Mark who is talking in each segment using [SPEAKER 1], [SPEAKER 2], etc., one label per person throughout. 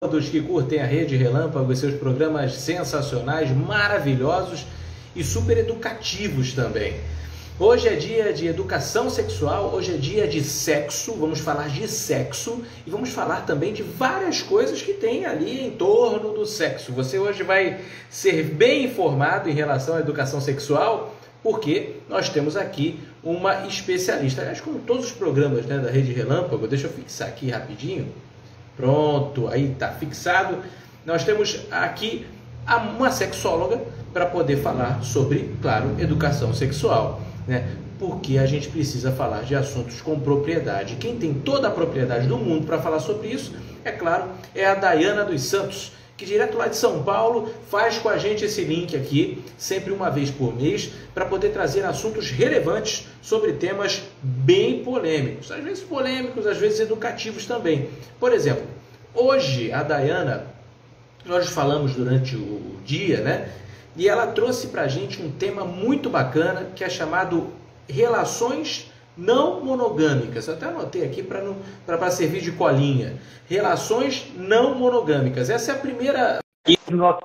[SPEAKER 1] Todos que curtem a Rede Relâmpago e seus programas sensacionais, maravilhosos e super educativos também. Hoje é dia de educação sexual, hoje é dia de sexo, vamos falar de sexo e vamos falar também de várias coisas que tem ali em torno do sexo. Você hoje vai ser bem informado em relação à educação sexual, porque nós temos aqui uma especialista. Aliás, como todos os programas, né, da Rede Relâmpago, deixa eu fixar aqui rapidinho. Pronto, aí está fixado. Nós temos aqui uma sexóloga para poder falar sobre, claro, educação sexual, né? Porque a gente precisa falar de assuntos com propriedade. Quem tem toda a propriedade do mundo para falar sobre isso, é claro, é a Dayana dos Santos, que direto lá de São Paulo faz com a gente esse link aqui, sempre uma vez por mês, para poder trazer assuntos relevantes sobre temas bem polêmicos. Às vezes polêmicos, às vezes educativos também. Por exemplo, hoje a Dayana, nós falamos durante o dia, né? E ela trouxe para a gente um tema muito bacana, que é chamado relações não monogâmicas. Eu até anotei aqui para servir de colinha. Relações não monogâmicas. Essa é a primeira
[SPEAKER 2] do nosso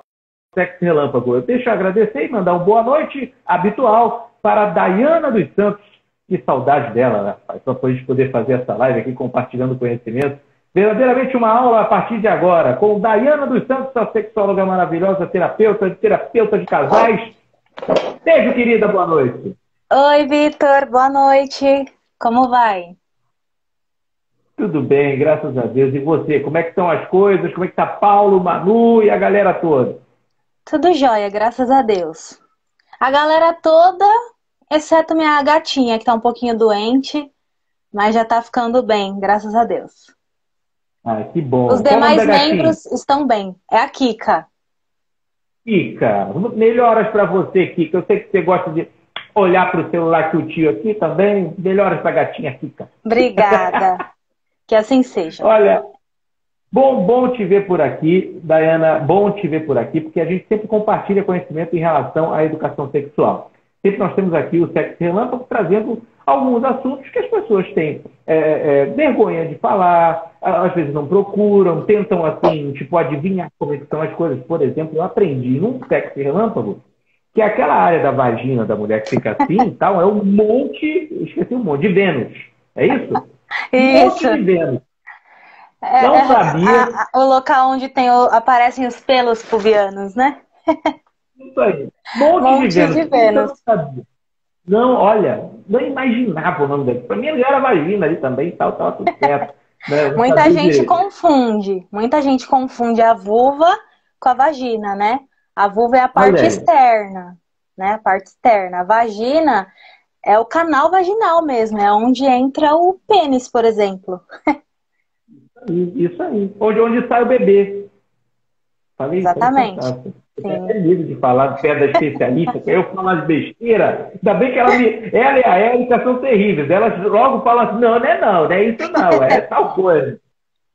[SPEAKER 2] Sexo Relâmpago. Deixa eu agradecer e mandar uma boa noite habitual para a Dayana dos Santos. Que saudade dela, né? Só para a gente poder fazer essa live aqui compartilhando conhecimento. Verdadeiramente uma aula a partir de agora com Dayana dos Santos, a sexóloga maravilhosa, terapeuta de casais. Beijo, querida, boa noite.
[SPEAKER 3] Oi, Vitor, boa noite. Como vai?
[SPEAKER 2] Tudo bem, graças a Deus. E você, como é que estão as coisas? Como é que tá Paulo, Manu e a galera toda?
[SPEAKER 3] Tudo jóia, graças a Deus. A galera toda, exceto minha gatinha, que tá um pouquinho doente, mas já tá ficando bem, graças a Deus.
[SPEAKER 2] Ah, que bom.
[SPEAKER 3] Os demais membros estão bem. É a Kika.
[SPEAKER 2] Kika, melhoras para você, Kika. Eu sei que você gosta de olhar para o celular que o tio aqui também. Melhoras para a gatinha, Kika.
[SPEAKER 3] Obrigada. Que assim seja.
[SPEAKER 2] Olha, bom te ver por aqui, Dayana. Bom te ver por aqui, porque a gente sempre compartilha conhecimento em relação à educação sexual. Sempre nós temos aqui o Sexo Relâmpago trazendo alguns assuntos que as pessoas têm vergonha de falar, às vezes não procuram, tentam, assim, tipo, adivinhar como é que são as coisas. Por exemplo, eu aprendi num Sexo Relâmpago que aquela área da vagina da mulher que fica assim e tal é um monte, esqueci um monte, de Vênus. É isso? Um monte de Vênus. Não sabia.
[SPEAKER 3] O local onde aparecem os pelos pubianos, né?
[SPEAKER 2] Isso aí. Monte de Vênus. Não, olha, não imaginava o nome dele. Para mim, ele era vagina ali também, tal, tudo certo. Né?
[SPEAKER 3] Muita gente confunde a vulva com a vagina, né? A vulva é a parte externa, né? A parte externa. A vagina é o canal vaginal mesmo, é onde entra o pênis, por exemplo.
[SPEAKER 2] Isso aí. Onde sai o bebê. Falei,
[SPEAKER 3] exatamente.
[SPEAKER 2] Eu tenho até medo de falar de pedra especialista, que eu falo as besteiras. Ainda bem que ela e a Érica são terríveis. Elas logo falam assim, não é isso não, é tal coisa.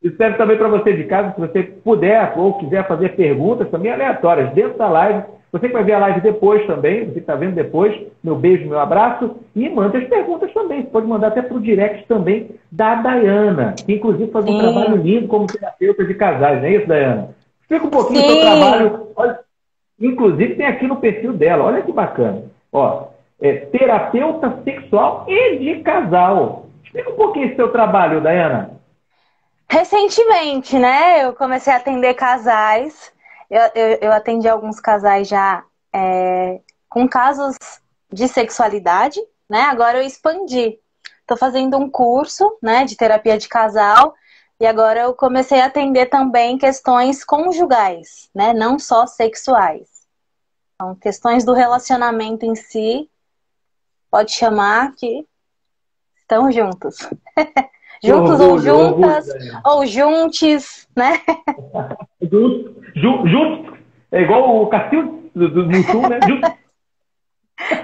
[SPEAKER 2] Isso serve também para você de casa, se você puder ou quiser fazer perguntas também aleatórias dentro da live. Você que vai ver a live depois também, você que está vendo depois, meu beijo, meu abraço, e manda as perguntas também. Você pode mandar até para o direct também da Dayana, que inclusive faz um trabalho lindo como terapeuta de casais, não é isso, Dayana? Explica um pouquinho do seu trabalho. Olha, inclusive tem aqui no perfil dela, olha que bacana. Ó, terapeuta sexual e de casal. Explica um pouquinho do seu trabalho, Dayana.
[SPEAKER 3] Recentemente, né, eu comecei a atender casais. Eu atendi alguns casais já com casos de sexualidade, né? Agora eu expandi. Estou fazendo um curso, né, de terapia de casal. E agora eu comecei a atender também questões conjugais, né? Não só sexuais. Então, questões do relacionamento em si, pode chamar que estão juntos. Juntos ou juntas, ou juntes, né?
[SPEAKER 2] Juntos, é igual o Castilho do Sul, né? Juntos.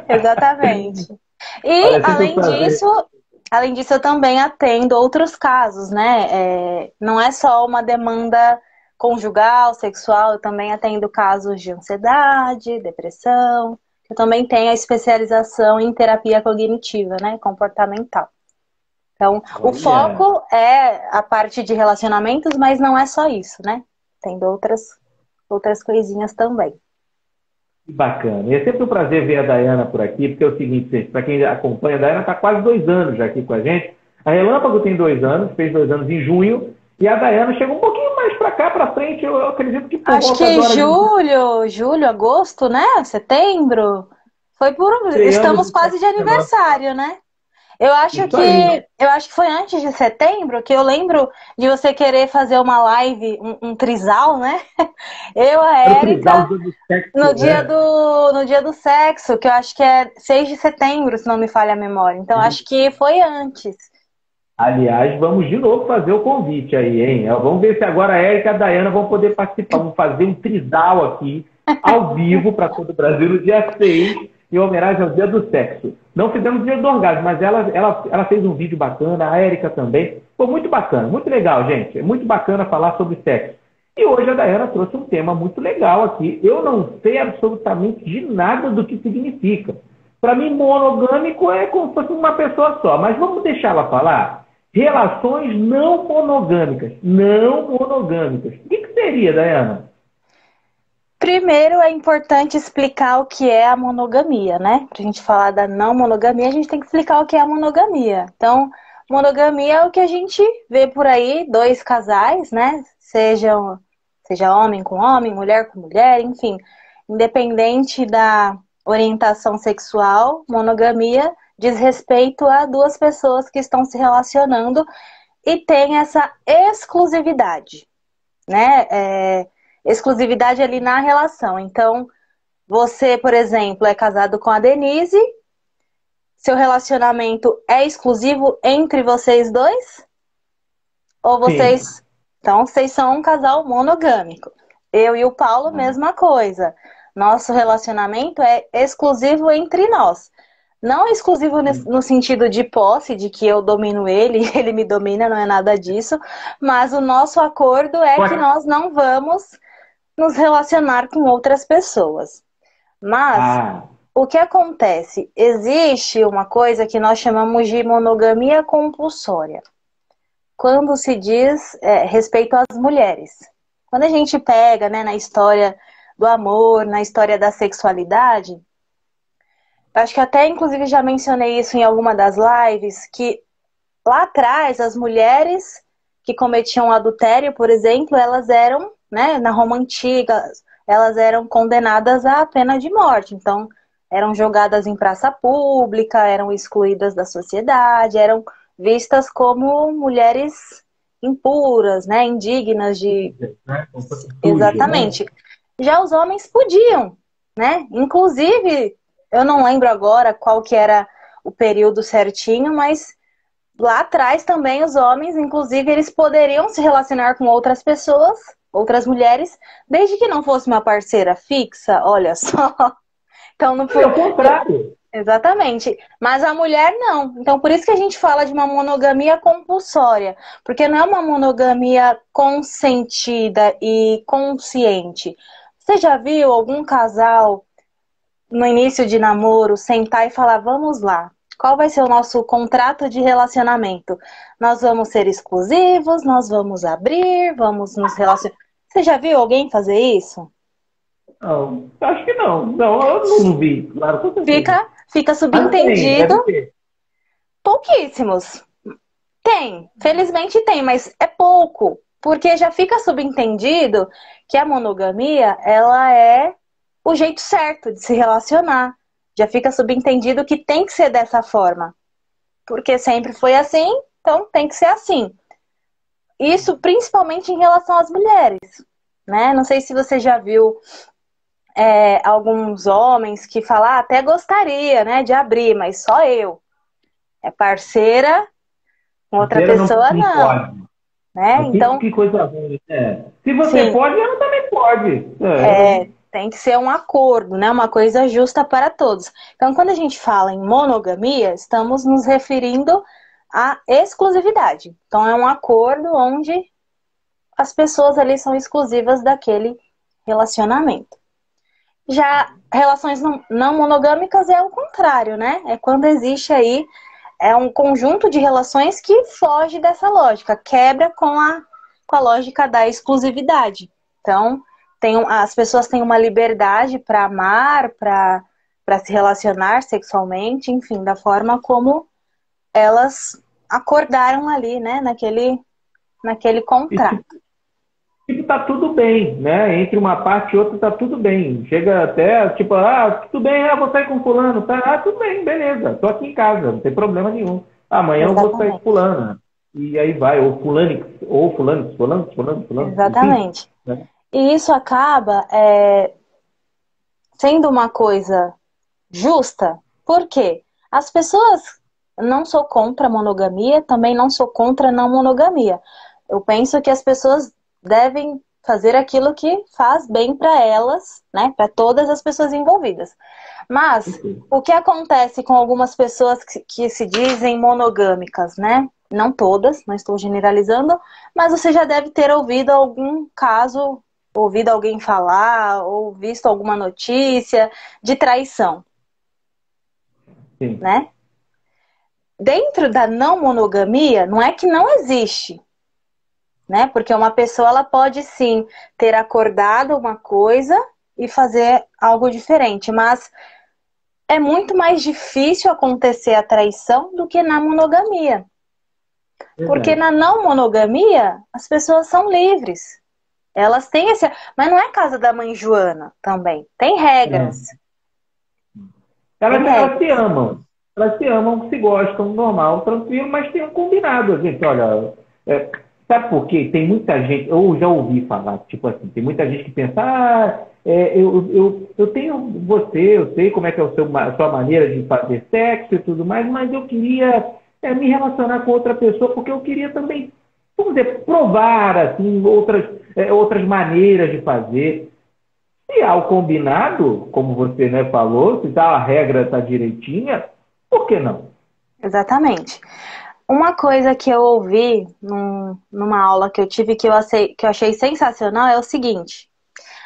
[SPEAKER 3] Exatamente. E, além disso, eu também atendo outros casos, né? Não é só uma demanda conjugal, sexual, eu também atendo casos de ansiedade, depressão. Eu também tenho a especialização em terapia cognitiva, né? Comportamental. Então, o foco é a parte de relacionamentos, mas não é só isso, né? Tem outras coisinhas também.
[SPEAKER 2] Que bacana. E é sempre um prazer ver a Dayana por aqui, porque é o seguinte, gente, para quem acompanha, a Dayana está quase 2 anos já aqui com a gente. A Relâmpago tem 2 anos, fez 2 anos em junho, e a Dayana chegou um pouquinho mais para cá, para frente, eu acredito que por
[SPEAKER 3] Acho
[SPEAKER 2] volta
[SPEAKER 3] que
[SPEAKER 2] agora
[SPEAKER 3] julho, agosto, né? Setembro.
[SPEAKER 2] estreamos
[SPEAKER 3] Estamos
[SPEAKER 2] em
[SPEAKER 3] quase de
[SPEAKER 2] 19.
[SPEAKER 3] aniversário, né? Eu acho
[SPEAKER 2] Isso aí.
[SPEAKER 3] que foi antes de setembro que eu lembro de você querer fazer uma live, um trisal, né? Eu, a
[SPEAKER 2] Era o trisal
[SPEAKER 3] Érica,
[SPEAKER 2] do sexo, né?
[SPEAKER 3] no dia do sexo, que eu acho que é 6 de setembro, se não me falha a memória. Então, acho que foi antes.
[SPEAKER 2] Aliás, vamos de novo fazer o convite aí, hein? Vamos ver se agora a Érica e a Dayana vão poder participar. Vamos fazer um trisal aqui, ao vivo, para todo o Brasil, no dia 6, em homenagem ao Dia do Sexo. Não fizemos o Dia do Orgasmo, mas ela fez um vídeo bacana, a Érica também. Foi muito bacana, muito legal, gente. É muito bacana falar sobre sexo. E hoje a Dayana trouxe um tema muito legal aqui. Eu não sei absolutamente de nada do que significa. Para mim, monogâmico é como se fosse uma pessoa só. Mas vamos deixá-la falar? Relações não monogâmicas. Não monogâmicas. O que seria, Dayana?
[SPEAKER 3] Primeiro, é importante explicar o que é a monogamia, né? Pra gente falar da não monogamia, a gente tem que explicar o que é a monogamia. Então, monogamia é o que a gente vê por aí, 2 casais, né? Seja homem com homem, mulher com mulher, enfim. Independente da orientação sexual, monogamia diz respeito a 2 pessoas que estão se relacionando e tem essa exclusividade, né? Exclusividade ali na relação. Então, você, por exemplo, é casado com a Denise, seu relacionamento é exclusivo entre vocês 2? Ou vocês...
[SPEAKER 2] Sim.
[SPEAKER 3] Então, vocês são um casal monogâmico. Eu e o Paulo, mesma coisa. Nosso relacionamento é exclusivo entre nós. Não exclusivo no sentido de posse, de que eu domino ele, ele me domina, não é nada disso. Mas o nosso acordo é que nós não vamos nos relacionar com outras pessoas. Mas o que acontece? Existe uma coisa que nós chamamos de monogamia compulsória. Quando se diz respeito às mulheres. Quando a gente pega, né, na história do amor, na história da sexualidade, acho que até inclusive já mencionei isso em alguma das lives, que lá atrás as mulheres que cometiam adultério, por exemplo, elas eram, né, na Roma Antiga, elas eram condenadas à pena de morte. Então, eram jogadas em praça pública, eram excluídas da sociedade, eram vistas como mulheres impuras, né, indignas de... Exatamente. Né? Já os homens podiam, né? Inclusive, eu não lembro agora qual que era o período certinho, mas lá atrás também os homens, inclusive, eles poderiam se relacionar com outras pessoas, outras mulheres, desde que não fosse uma parceira fixa, olha só. Então não foi.
[SPEAKER 2] É o contrário.
[SPEAKER 3] Exatamente. Mas a mulher não. Então por isso que a gente fala de uma monogamia compulsória. Porque não é uma monogamia consentida e consciente. Você já viu algum casal no início de namoro sentar e falar, vamos lá, qual vai ser o nosso contrato de relacionamento? Nós vamos ser exclusivos, nós vamos abrir, vamos nos relacionar. Você já viu alguém fazer isso?
[SPEAKER 2] Não, acho que não. Não, eu não vi. Claro,
[SPEAKER 3] Fica subentendido.
[SPEAKER 2] Tem.
[SPEAKER 3] Pouquíssimos. Tem, felizmente tem, mas é pouco. Porque já fica subentendido que a monogamia, ela é o jeito certo de se relacionar. Já fica subentendido que tem que ser dessa forma. Porque sempre foi assim, então tem que ser assim. Isso principalmente em relação às mulheres, né? Não sei se você já viu alguns homens que falam, até gostaria, né, de abrir, mas só eu. É parceira, com outra pessoa não. Né? Então,
[SPEAKER 2] que coisa ruim. Se você pode, ela também pode.
[SPEAKER 3] Tem que ser um acordo, né? Uma coisa justa para todos. Então, quando a gente fala em monogamia, estamos nos referindo à exclusividade. Então, é um acordo onde as pessoas ali são exclusivas daquele relacionamento. Já relações não monogâmicas é o contrário, né? É quando existe aí um conjunto de relações que foge dessa lógica, quebra com a lógica da exclusividade. Então, as pessoas têm uma liberdade para amar, para se relacionar sexualmente, enfim, da forma como elas acordaram ali, né, naquele contrato.
[SPEAKER 2] Tipo, tá tudo bem, né? Entre uma parte e outra tá tudo bem. Chega até, tipo, tudo bem, vou sair com fulano, tá? Tudo bem, beleza, tô aqui em casa, não tem problema nenhum. Amanhã
[SPEAKER 3] Exatamente.
[SPEAKER 2] eu vou sair com fulana. E aí vai, ou fulano.
[SPEAKER 3] Exatamente.
[SPEAKER 2] Enfim, né?
[SPEAKER 3] E isso acaba sendo uma coisa justa. Por quê? As pessoas, não sou contra a monogamia, também não sou contra a não monogamia. Eu penso que as pessoas devem fazer aquilo que faz bem para elas, né? Para todas as pessoas envolvidas. Mas o que acontece com algumas pessoas que se dizem monogâmicas, né? Não todas, não estou generalizando, mas você já deve ter ouvido algum caso, ouvido alguém falar, ou visto alguma notícia de traição.
[SPEAKER 2] Sim.
[SPEAKER 3] Né? Dentro da não monogamia, não é que não existe, né? Porque uma pessoa ela pode sim ter acordado uma coisa e fazer algo diferente, mas é muito mais difícil acontecer a traição do que na monogamia. Porque na não monogamia, as pessoas são livres. Elas têm esse... Mas não é casa da mãe Joana também. Tem regras.
[SPEAKER 2] Elas se amam. Elas se amam, se gostam, normal, tranquilo, mas tem um combinado. Gente, olha, sabe por quê? Tem muita gente, eu já ouvi falar, tipo assim, tem muita gente que pensa, eu tenho você, eu sei como é que é a sua maneira de fazer sexo e tudo mais, mas eu queria me relacionar com outra pessoa, porque eu queria também, vamos dizer, provar assim, outras maneiras de fazer. Se há o combinado, como você falou, se a regra está direitinha, por que não?
[SPEAKER 3] Exatamente. Uma coisa que eu ouvi numa aula que eu tive que eu achei sensacional é o seguinte: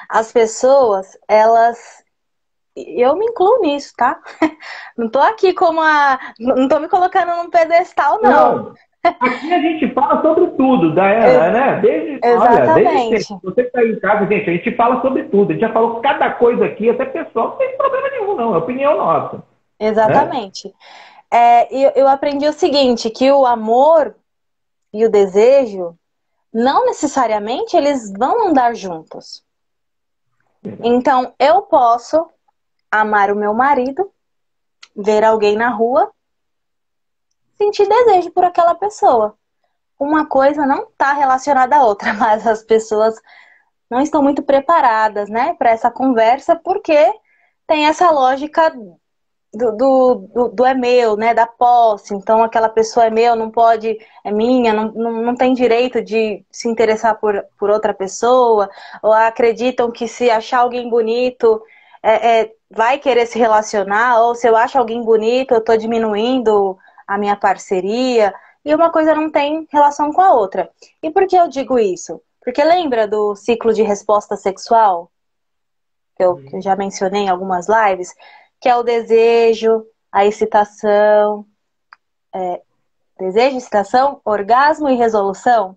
[SPEAKER 3] as pessoas, eu me incluo nisso, tá? Não tô aqui não tô me colocando num pedestal, não.
[SPEAKER 2] Aqui a gente fala sobre tudo, né? Desde sempre. Você que está aí em casa, gente, a gente fala sobre tudo. A gente já falou cada coisa aqui, até pessoal, não tem problema nenhum, não. É opinião nossa.
[SPEAKER 3] Exatamente. Né? Eu aprendi o seguinte, que o amor e o desejo, não necessariamente eles vão andar juntos. Então, eu posso amar o meu marido, ver alguém na rua, sentir desejo por aquela pessoa. Uma coisa não está relacionada à outra, mas as pessoas não estão muito preparadas, né, para essa conversa, porque tem essa lógica do é meu, né, da posse. Então aquela pessoa é meu, não pode, é minha, não tem direito de se interessar por outra pessoa, ou acreditam que se achar alguém bonito vai querer se relacionar, ou se eu acho alguém bonito eu estou diminuindo a minha parceria, e uma coisa não tem relação com a outra. E por que eu digo isso? Porque lembra do ciclo de resposta sexual que eu já mencionei em algumas lives, que é o desejo, a excitação, desejo, excitação, orgasmo e resolução.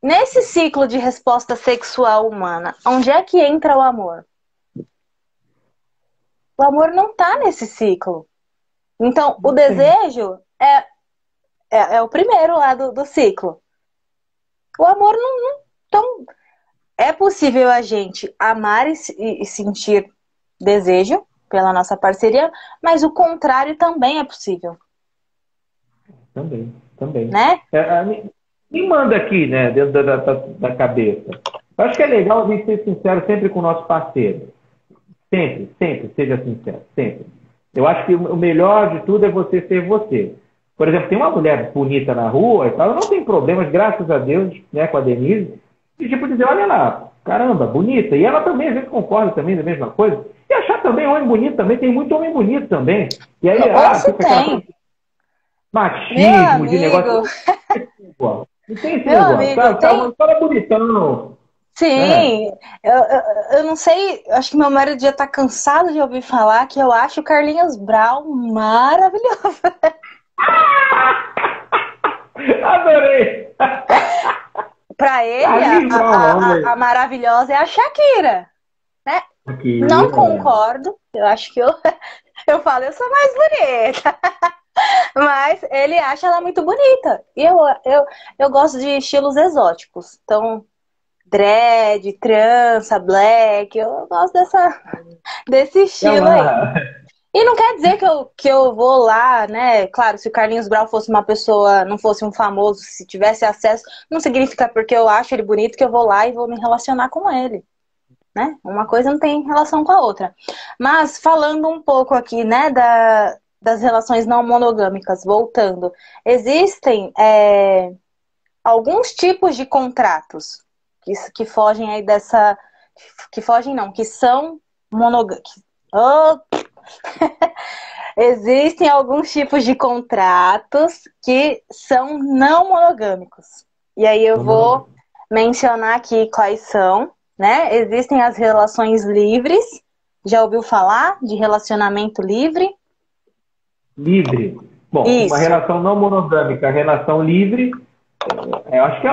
[SPEAKER 3] Nesse ciclo de resposta sexual humana, onde é que entra o amor? O amor não está nesse ciclo. Então, o desejo é o primeiro lá do ciclo. O amor não. Então, é possível a gente amar e sentir desejo pela nossa parceria, mas o contrário também é possível.
[SPEAKER 2] Também.
[SPEAKER 3] Né?
[SPEAKER 2] Me manda aqui, né, dentro da cabeça. Eu acho que é legal a gente ser sincero sempre com o nosso parceiro. Sempre, seja sincero, sempre. Eu acho que o melhor de tudo é você ser você. Por exemplo, tem uma mulher bonita na rua e tal, ela não tem problemas, graças a Deus, né, com a Denise, e tipo dizer, olha lá, caramba, bonita. E ela também, às vezes, concorda também da mesma coisa. E achar também homem bonito também, tem muito homem bonito também. E aí, fica aquela machismo de negócio. Não tem esse negócio, tá? Uma história bonitão.
[SPEAKER 3] Sim, eu não sei, acho que meu marido já tá cansado de ouvir falar que eu acho o Carlinhos Brown maravilhoso.
[SPEAKER 2] Adorei!
[SPEAKER 3] Pra ele,
[SPEAKER 2] Ali,
[SPEAKER 3] a maravilhosa é a Shakira, né?
[SPEAKER 2] Shakira.
[SPEAKER 3] Não concordo. Eu acho que eu falo, eu sou mais bonita. Mas ele acha ela muito bonita. E eu gosto de estilos exóticos. Então, dread, trança, black. Eu gosto desse estilo aí. E não quer dizer que eu vou lá, né? Claro, se o Carlinhos Brau fosse uma pessoa, não fosse um famoso, se tivesse acesso, não significa porque eu acho ele bonito que eu vou lá e vou me relacionar com ele, né? Uma coisa não tem relação com a outra. Mas falando um pouco aqui, né, das relações não monogâmicas, voltando, existem alguns tipos de contratos que fogem aí dessa... Que fogem não, que são monogâmicos. Existem alguns tipos de contratos que são não monogâmicos. E aí eu vou mencionar aqui quais são, né? Existem as relações livres. Já ouviu falar de relacionamento livre?
[SPEAKER 2] Livre. Bom,
[SPEAKER 3] Isso.
[SPEAKER 2] Uma relação não monogâmica, relação livre, eu acho que é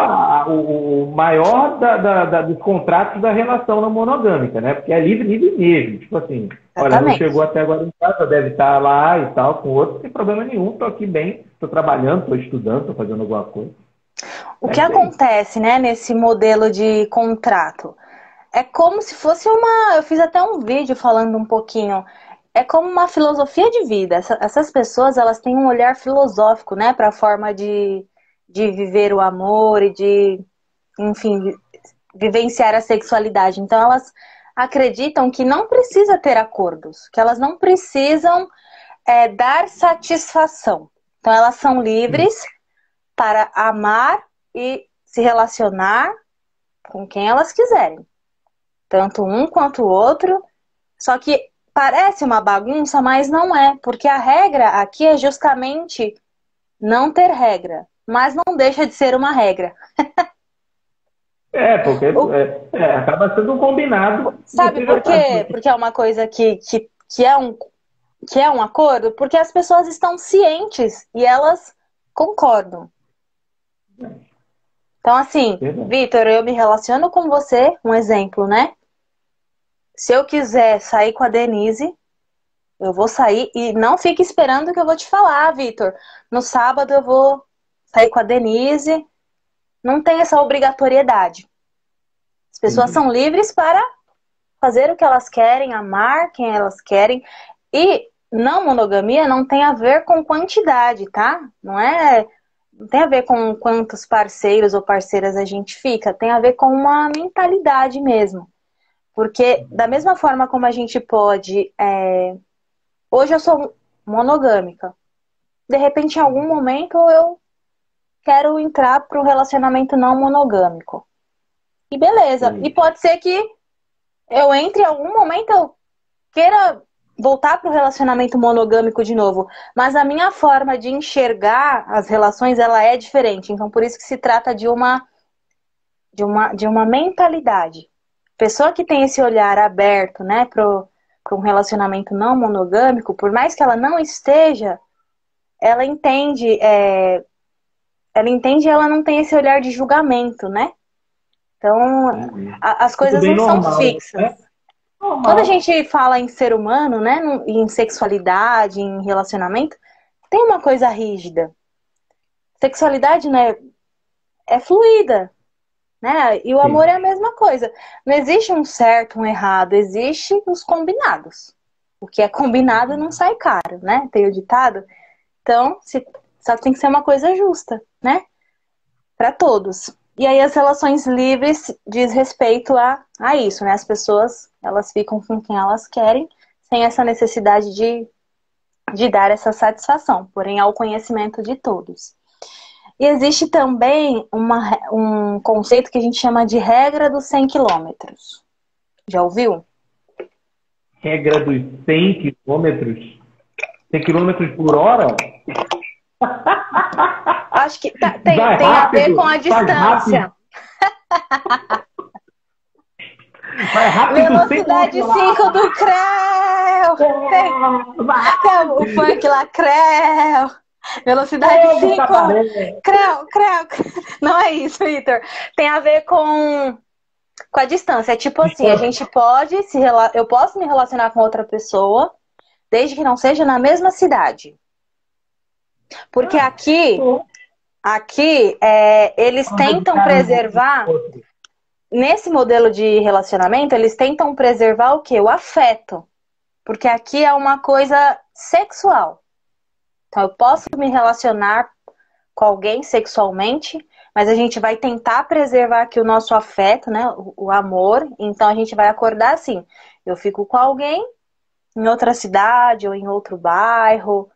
[SPEAKER 2] o maior dos contratos da relação não monogâmica, né? Porque é livre mesmo. Tipo assim, olha, não chegou até agora em casa, deve estar lá e tal, com outro, sem problema nenhum, estou aqui bem, estou trabalhando, estou estudando, estou fazendo alguma coisa.
[SPEAKER 3] O que acontece, né, nesse modelo de contrato? É como se fosse eu fiz até um vídeo falando um pouquinho, é como uma filosofia de vida. Essas pessoas, elas têm um olhar filosófico, né, para a forma de viver o amor e de, enfim, vivenciar a sexualidade. Então, elas acreditam que não precisa ter acordos, que elas não precisam dar satisfação. Então, elas são livres para amar e se relacionar com quem elas quiserem. Tanto um quanto o outro. Só que parece uma bagunça, mas não é. Porque a regra aqui é justamente não ter regra. Mas não deixa de ser uma regra.
[SPEAKER 2] Porque acaba sendo um combinado.
[SPEAKER 3] Sabe por quê? Porque é uma coisa que é um acordo, porque as pessoas estão cientes e elas concordam. Então, assim, Vitor, eu me relaciono com você, um exemplo, né? Se eu quiser sair com a Denise, eu vou sair e não fique esperando que eu vou te falar, Vitor. No sábado eu vou sair com a Denise. Não tem essa obrigatoriedade. As pessoas são livres para fazer o que elas querem, amar quem elas querem. E não monogamia não tem a ver com quantidade, tá? Não tem a ver com quantos parceiros ou parceiras a gente fica. Tem a ver com uma mentalidade mesmo. Porque da mesma forma como a gente pode... Hoje eu sou monogâmica. De repente, em algum momento, eu quero entrar para um relacionamento não monogâmico. E beleza. E pode ser que eu entre em algum momento, eu queira voltar para o relacionamento monogâmico de novo. Mas a minha forma de enxergar as relações, ela é diferente. Então, por isso que se trata de uma mentalidade. Pessoa que tem esse olhar aberto, né, para um relacionamento não monogâmico, por mais que ela não esteja, ela entende e ela não tem esse olhar de julgamento, né? Então, as coisas não
[SPEAKER 2] normal,
[SPEAKER 3] são fixas.
[SPEAKER 2] Né?
[SPEAKER 3] Quando a gente fala em ser humano, né, em sexualidade, em relacionamento, tem uma coisa rígida. Sexualidade, né, é fluida, né? E o amor é a mesma coisa. Não existe um certo, um errado, existe os combinados. O que é combinado não sai caro, né? Tem o ditado. Então, só tem que ser uma coisa justa, né? Para todos. E aí as relações livres diz respeito a isso, né? As pessoas, elas ficam com quem elas querem, sem essa necessidade de dar essa satisfação, porém ao conhecimento de todos. E existe também um conceito que a gente chama de regra dos 100 quilômetros. Já ouviu?
[SPEAKER 2] Regra dos 100 quilômetros? 100 quilômetros por hora?
[SPEAKER 3] Acho que tem a ver com a distância.
[SPEAKER 2] Vai rápido.
[SPEAKER 3] Velocidade 5 do Creu. Tem o funk lá, Creu. Velocidade
[SPEAKER 2] Fogo,
[SPEAKER 3] 5.
[SPEAKER 2] tabaré.
[SPEAKER 3] Creu, creu. Não é isso, Vitor. Tem a ver com a distância. É tipo assim, a gente pode eu posso me relacionar com outra pessoa, desde que não seja na mesma cidade. Porque
[SPEAKER 2] Ah, tô.
[SPEAKER 3] aqui eles
[SPEAKER 2] Falando de
[SPEAKER 3] tentam
[SPEAKER 2] cara no
[SPEAKER 3] preservar,
[SPEAKER 2] outro.
[SPEAKER 3] nesse modelo de relacionamento, eles tentam preservar o quê? O afeto. Porque aqui é uma coisa sexual. Então, eu posso me relacionar com alguém sexualmente, mas a gente vai tentar preservar aqui o nosso afeto, né? O amor. Então, a gente vai acordar assim. Eu fico com alguém em outra cidade ou em outro bairro.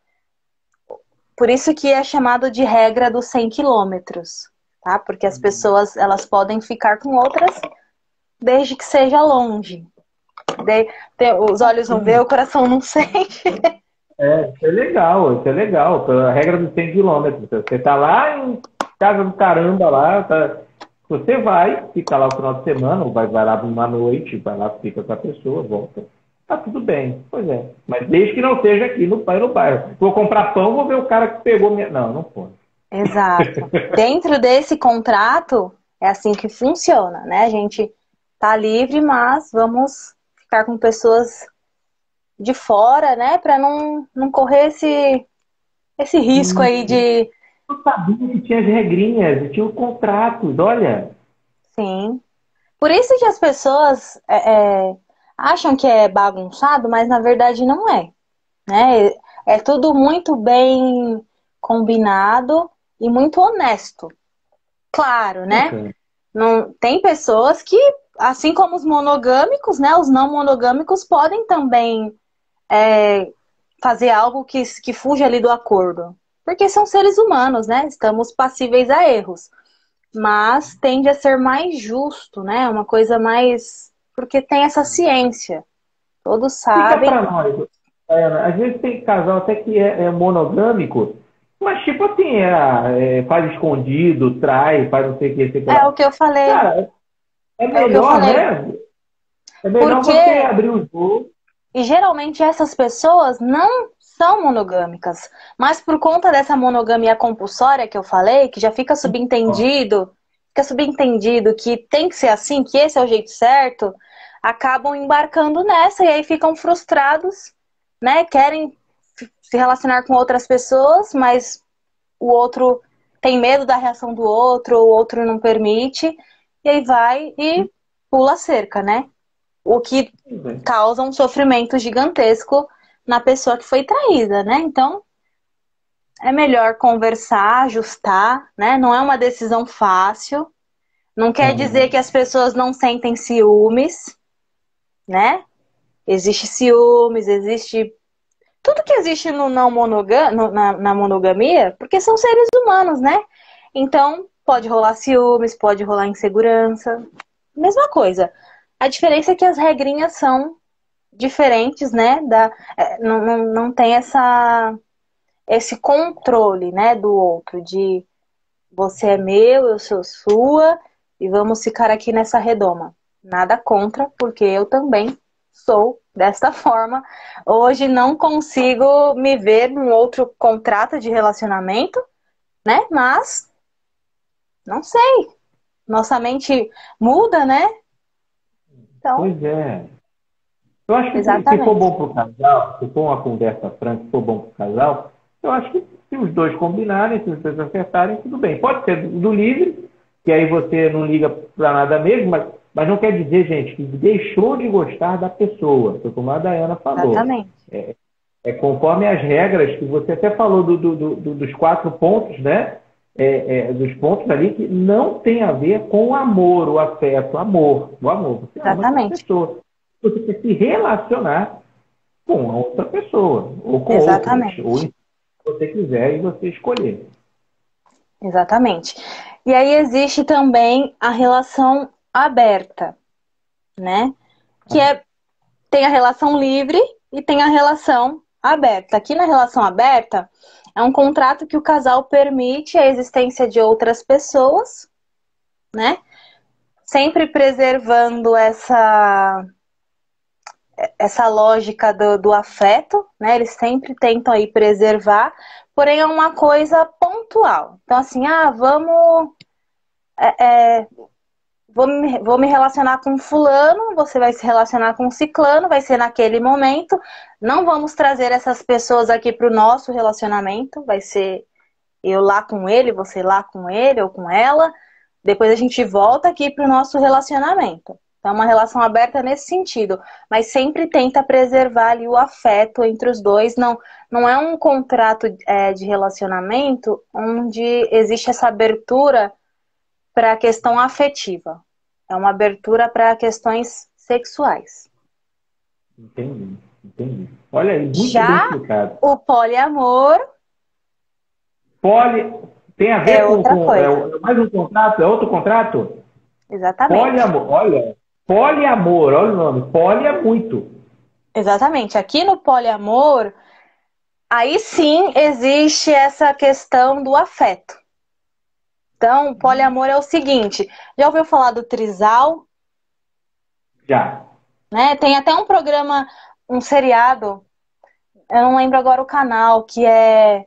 [SPEAKER 3] Por isso que é chamado de regra dos 100 quilômetros, tá? Porque as pessoas, elas podem ficar com outras desde que seja longe. Os olhos não vê, o coração não sente.
[SPEAKER 2] Isso é legal, isso é legal. A regra dos 100 quilômetros. Você está lá em casa do caramba lá, você vai, fica lá o final de semana, ou vai lá uma noite, vai lá, fica com a pessoa, volta. Tá tudo bem, pois é. Mas desde que não seja aqui no bairro. Vou comprar pão, vou ver o cara que pegou minha. Não, não pode.
[SPEAKER 3] Exato. Dentro desse contrato, é assim que funciona, né? A gente tá livre, mas vamos ficar com pessoas de fora, né? Para não correr esse risco aí de...
[SPEAKER 2] Eu sabia que tinha as regrinhas, tinha os contratos, olha.
[SPEAKER 3] Sim. Por isso que as pessoas acham que é bagunçado, mas na verdade não é, né? É tudo muito bem combinado e muito honesto. Claro, né?
[SPEAKER 2] Bacana.
[SPEAKER 3] Não, tem pessoas que, assim como os monogâmicos, né? Os não monogâmicos podem também fazer algo que fuja ali do acordo. Porque são seres humanos, né? Estamos passíveis a erros. Mas tende a ser mais justo, né? Uma coisa mais... Porque tem essa ciência. Todos
[SPEAKER 2] Fica
[SPEAKER 3] sabem.
[SPEAKER 2] para nós, Ana. Às vezes tem casal até que é monogâmico, mas tipo assim, faz escondido, trai, faz não sei o que, sei
[SPEAKER 3] É o
[SPEAKER 2] lá.
[SPEAKER 3] que eu falei.
[SPEAKER 2] Cara, é
[SPEAKER 3] É o que eu
[SPEAKER 2] melhor,
[SPEAKER 3] falei.
[SPEAKER 2] né? É melhor
[SPEAKER 3] Porque...
[SPEAKER 2] você abrir os olhos.
[SPEAKER 3] E geralmente essas pessoas não são monogâmicas. Mas por conta dessa monogamia compulsória que eu falei, que já fica subentendido que tem que ser assim, que esse é o jeito certo, acabam embarcando nessa e aí ficam frustrados, né? Querem se relacionar com outras pessoas, mas o outro tem medo da reação do outro, o outro não permite, e aí vai e pula a cerca, né? O que causa um sofrimento gigantesco na pessoa que foi traída, né? Então, é melhor conversar, ajustar, né? Não é uma decisão fácil. Não quer dizer que as pessoas não sentem ciúmes, né? Existe ciúmes, existe tudo que existe no não na monogamia, porque são seres humanos, né? Então, pode rolar ciúmes, pode rolar insegurança. Mesma coisa. A diferença é que as regrinhas são diferentes, né? Não tem esse controle, né, do outro, de você é meu, eu sou sua, e vamos ficar aqui nessa redoma. Nada contra, porque eu também sou desta forma. Hoje não consigo me ver num outro contrato de relacionamento, né? Mas, não sei. Nossa mente muda, né? Então,
[SPEAKER 2] Pois é. Eu acho que se for
[SPEAKER 3] exatamente.
[SPEAKER 2] bom para o casal, se for uma conversa franca, se for bom para o casal, eu acho que se os dois combinarem, se os dois acertarem, tudo bem. Pode ser do livre, que aí você não liga para nada mesmo, mas não quer dizer, gente, que deixou de gostar da pessoa. Foi como a Dayana falou.
[SPEAKER 3] Exatamente.
[SPEAKER 2] É conforme as regras que você até falou dos 4 pontos, né? Dos pontos ali que não tem a ver com o amor, o afeto, o amor. Você ama essa
[SPEAKER 3] Exatamente.
[SPEAKER 2] pessoa. Você quer se relacionar com a outra pessoa, ou com outras,
[SPEAKER 3] Exatamente.
[SPEAKER 2] ou se você quiser e você escolher.
[SPEAKER 3] Exatamente. E aí existe também a relação aberta, né? Que tem a relação livre e tem a relação aberta. Aqui na relação aberta é um contrato que o casal permite a existência de outras pessoas, né? Sempre preservando essa lógica do afeto, né? Eles sempre tentam aí preservar, porém é uma coisa pontual. Então, assim, vou me relacionar com fulano, você vai se relacionar com ciclano, vai ser naquele momento. Não vamos trazer essas pessoas aqui para o nosso relacionamento, vai ser eu lá com ele, você lá com ele ou com ela. Depois a gente volta aqui para o nosso relacionamento. Então, é uma relação aberta nesse sentido, mas sempre tenta preservar ali o afeto entre os dois. Não é um contrato de relacionamento onde existe essa abertura para a questão afetiva. É uma abertura para questões sexuais.
[SPEAKER 2] Entendi, entendi. Olha aí, muito bem
[SPEAKER 3] Já
[SPEAKER 2] explicado.
[SPEAKER 3] o poliamor
[SPEAKER 2] tem a ver
[SPEAKER 3] é outra coisa.
[SPEAKER 2] É mais um contrato? É outro contrato?
[SPEAKER 3] Exatamente.
[SPEAKER 2] Poliamor, olha. Poliamor, olha o nome. Poli é muito.
[SPEAKER 3] Exatamente. Aqui no poliamor, aí sim existe essa questão do afeto. Então, poliamor é o seguinte, já ouviu falar do trisal?
[SPEAKER 2] Já.
[SPEAKER 3] Né? Tem até um programa, um seriado, eu não lembro agora o canal, que é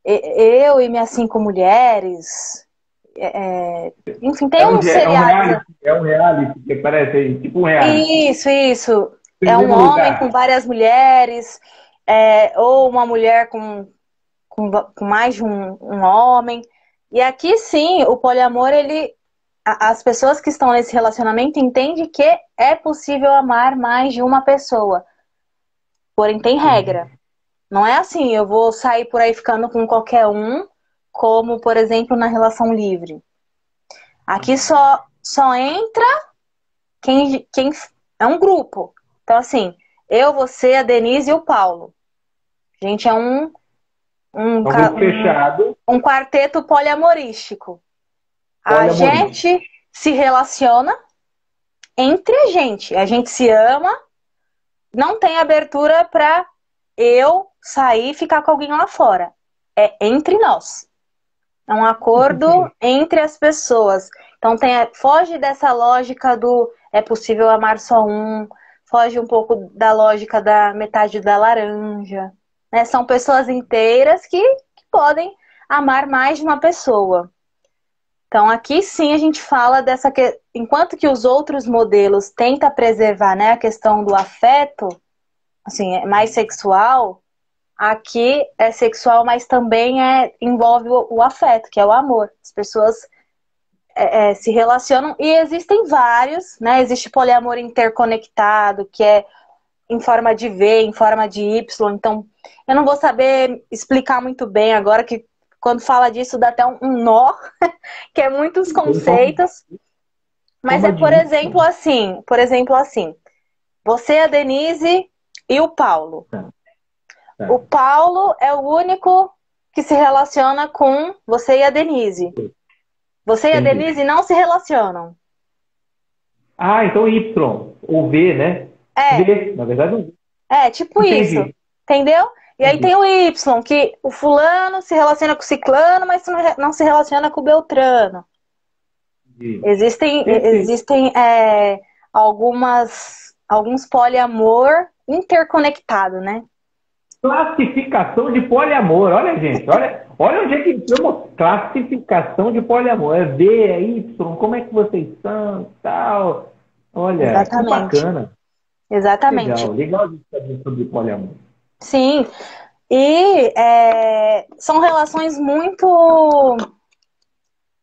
[SPEAKER 3] Eu e Minhas Cinco Mulheres. Enfim, tem um seriado.
[SPEAKER 2] É um reality, que parece tipo um reality.
[SPEAKER 3] Isso. É um homem com várias mulheres, ou uma mulher com mais de um homem. E aqui sim, o poliamor, as pessoas que estão nesse relacionamento entendem que é possível amar mais de uma pessoa. Porém, tem regra. Não é assim, eu vou sair por aí ficando com qualquer um, como, por exemplo, na relação livre. Aqui só entra quem é um grupo. Então, assim, eu, você, a Denise e o Paulo. A gente é um
[SPEAKER 2] grupo fechado.
[SPEAKER 3] Um quarteto poliamorístico. A gente se relaciona entre a gente se ama, não tem abertura para eu sair e ficar com alguém lá fora. É entre nós. É um acordo entre as pessoas. Então foge dessa lógica do é possível amar só um, foge um pouco da lógica da metade da laranja. Né? São pessoas inteiras que podem amar mais de uma pessoa. Então aqui sim a gente fala dessa enquanto que os outros modelos tentam preservar, né, a questão do afeto, assim, é mais sexual, aqui é sexual, mas também envolve o afeto, que é o amor. As pessoas se relacionam e existem vários, né? Existe poliamor interconectado, que é em forma de V, em forma de Y. Então, eu não vou saber explicar muito bem agora, que quando fala disso dá até um nó, que é muitos conceitos. Mas por exemplo assim, você, a Denise e o Paulo. O Paulo é o único que se relaciona com você e a Denise. Você e a Denise não se relacionam.
[SPEAKER 2] Ah, então Y, ou V, né? V, na verdade não.
[SPEAKER 3] Tipo isso. Entendeu? E aí tem o Y, que o fulano se relaciona com o ciclano, mas não se relaciona com o beltrano. Existem alguns poliamor interconectado, né?
[SPEAKER 2] Classificação de poliamor. Olha, gente, olha onde é que chama classificação de poliamor. É V, é Y, como é que vocês são, tal. Olha, que bacana.
[SPEAKER 3] Exatamente.
[SPEAKER 2] Legal de saber sobre poliamor.
[SPEAKER 3] Sim, e são relações muito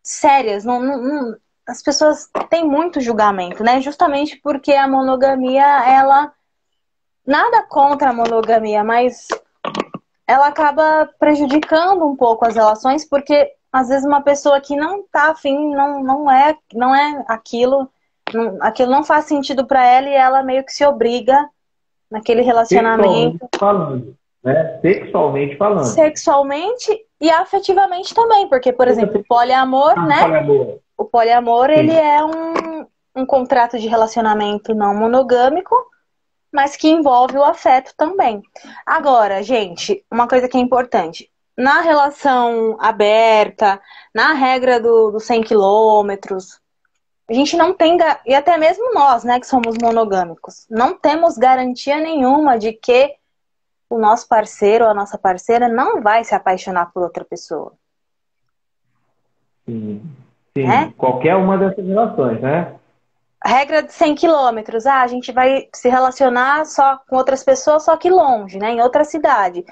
[SPEAKER 3] sérias. As pessoas têm muito julgamento, né? Justamente porque a monogamia, nada contra a monogamia, mas ela acaba prejudicando um pouco as relações, porque às vezes uma pessoa que não tá afim, não é aquilo não faz sentido para ela e ela meio que se obriga naquele relacionamento.
[SPEAKER 2] Sexualmente falando.
[SPEAKER 3] Sexualmente e afetivamente também, porque, por exemplo, o poliamor, né? O poliamor, ele é um contrato de relacionamento não monogâmico, mas que envolve o afeto também. Agora, gente, uma coisa que é importante. Na relação aberta, na regra dos 100 quilômetros, a gente não tem, e até mesmo nós, né, que somos monogâmicos, não temos garantia nenhuma de que o nosso parceiro ou a nossa parceira não vai se apaixonar por outra pessoa.
[SPEAKER 2] Sim,
[SPEAKER 3] Né?
[SPEAKER 2] sim. Qualquer uma dessas relações, né?
[SPEAKER 3] A regra de 100 quilômetros, a gente vai se relacionar só com outras pessoas, só que longe, né, em outra cidade.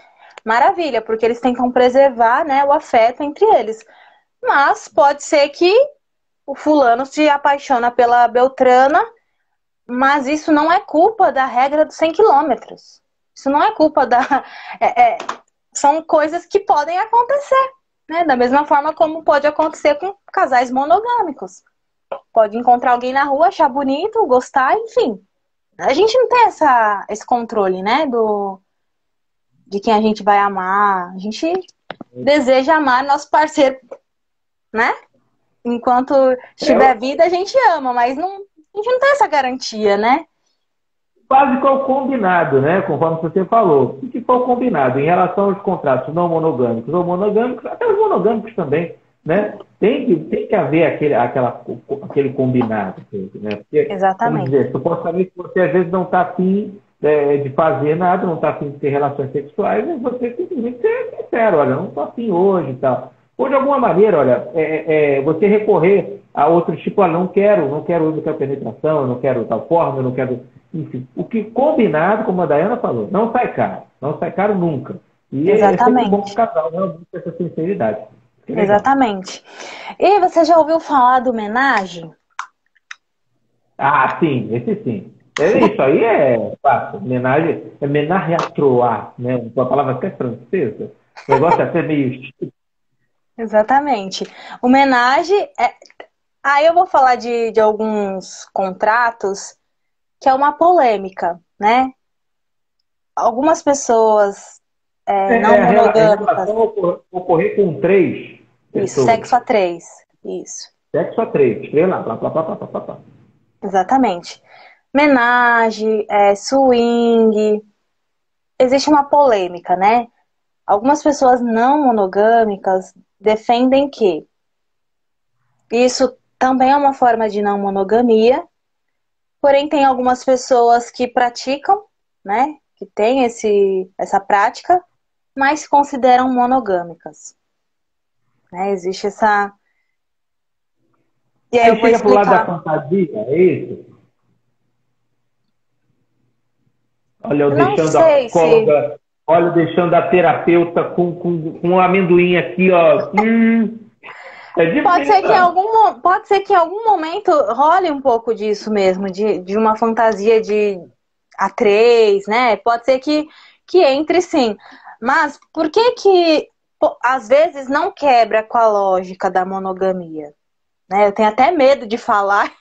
[SPEAKER 3] Maravilha, porque eles tentam preservar, né, o afeto entre eles. Mas pode ser que o fulano se apaixona pela Beltrana, mas isso não é culpa da regra dos 100 quilômetros. Isso não é culpa da... são coisas que podem acontecer, né? Da mesma forma como pode acontecer com casais monogâmicos. Pode encontrar alguém na rua, achar bonito, gostar, enfim. A gente não tem esse controle, né? De quem a gente vai amar. A gente deseja amar nosso parceiro, né? Enquanto estiver vida, a gente ama, mas não, a gente não tem essa garantia, né?
[SPEAKER 2] Quase que é o combinado, né? Conforme você falou. O que foi o combinado em relação aos contratos não monogâmicos ou monogâmicos, até os monogâmicos também, né? Tem que haver aquele combinado, né? Porque,
[SPEAKER 3] Exatamente.
[SPEAKER 2] vamos dizer, supostamente você às vezes não está afim de fazer nada, não está afim de ter relações sexuais, e você simplesmente é sincero, olha, não estou afim hoje e tal. Ou de alguma maneira, olha, você recorrer a outro tipo, não quero penetração, eu não quero tal forma, eu não quero. Enfim, o que combinado, como a Dayana falou, não sai caro nunca. E
[SPEAKER 3] Exatamente.
[SPEAKER 2] É sempre bom para o casal, né? Essa sinceridade.
[SPEAKER 3] Exatamente. E você já ouviu falar do homenagem?
[SPEAKER 2] Ah, sim, esse sim. Isso aí é fácil. Homenagem é ménage à trois, né? Uma palavra até francesa. O negócio é até meio.
[SPEAKER 3] Exatamente. Homenagem é. Aí eu vou falar de alguns contratos que é uma polêmica, né? Algumas pessoas não monogâmicas.
[SPEAKER 2] Ocorrer com 3
[SPEAKER 3] Isso,
[SPEAKER 2] pessoas.
[SPEAKER 3] sexo a 3. Isso.
[SPEAKER 2] Sexo a 3. Três lá, plá, plá, plá, plá, plá, plá.
[SPEAKER 3] Exatamente. Homenagem, swing. Existe uma polêmica, né? Algumas pessoas não monogâmicas defendem que isso também é uma forma de não monogamia, porém tem algumas pessoas que praticam, né? Que têm essa prática, mas se consideram monogâmicas. Né? Existe essa... E aí eu vou
[SPEAKER 2] chega pro lado da
[SPEAKER 3] explicar.
[SPEAKER 2] fantasia, é isso? Olha, eu
[SPEAKER 3] Eu não
[SPEAKER 2] deixando a
[SPEAKER 3] sei
[SPEAKER 2] psicóloga, olha, eu deixando a terapeuta com um amendoim aqui, ó. É difícil,
[SPEAKER 3] Pode ser que em algum momento role um pouco disso mesmo, de uma fantasia de A3, né? Pode ser que entre sim. Mas por que às vezes não quebra com a lógica da monogamia? Né? Eu tenho até medo de falar,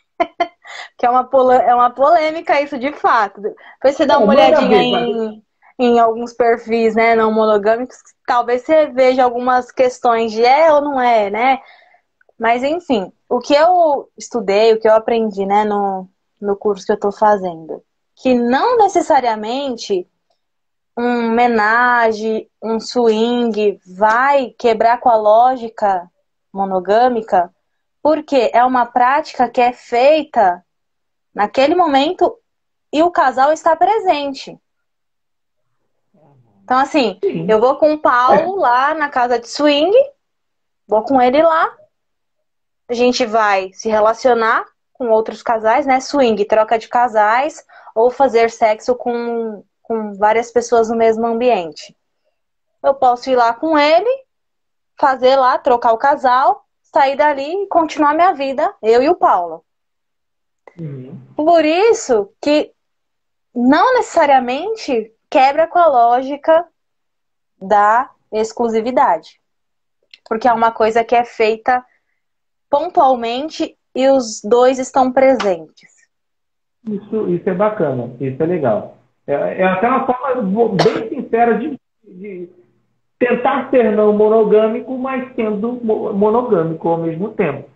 [SPEAKER 3] que é uma polêmica isso de fato. Depois você dá uma olhadinha em alguns perfis, né, não monogâmicos, talvez você veja algumas questões de ou não é, né? Mas, enfim, o que eu estudei, o que eu aprendi, né, no curso que eu estou fazendo, que não necessariamente um homenagem, um swing vai quebrar com a lógica monogâmica, porque é uma prática que é feita naquele momento e o casal está presente. Então, assim, eu vou com o Paulo lá na casa de swing, vou com ele lá, a gente vai se relacionar com outros casais, né? Swing, troca de casais, ou fazer sexo com várias pessoas no mesmo ambiente. Eu posso ir lá com ele, fazer lá, trocar o casal, sair dali e continuar minha vida, eu e o Paulo. Por isso que não necessariamente quebra com a lógica da exclusividade. Porque é uma coisa que é feita pontualmente e os dois estão presentes.
[SPEAKER 2] Isso é bacana, isso é legal. É até uma forma bem sincera de tentar ser não monogâmico, mas sendo monogâmico ao mesmo tempo.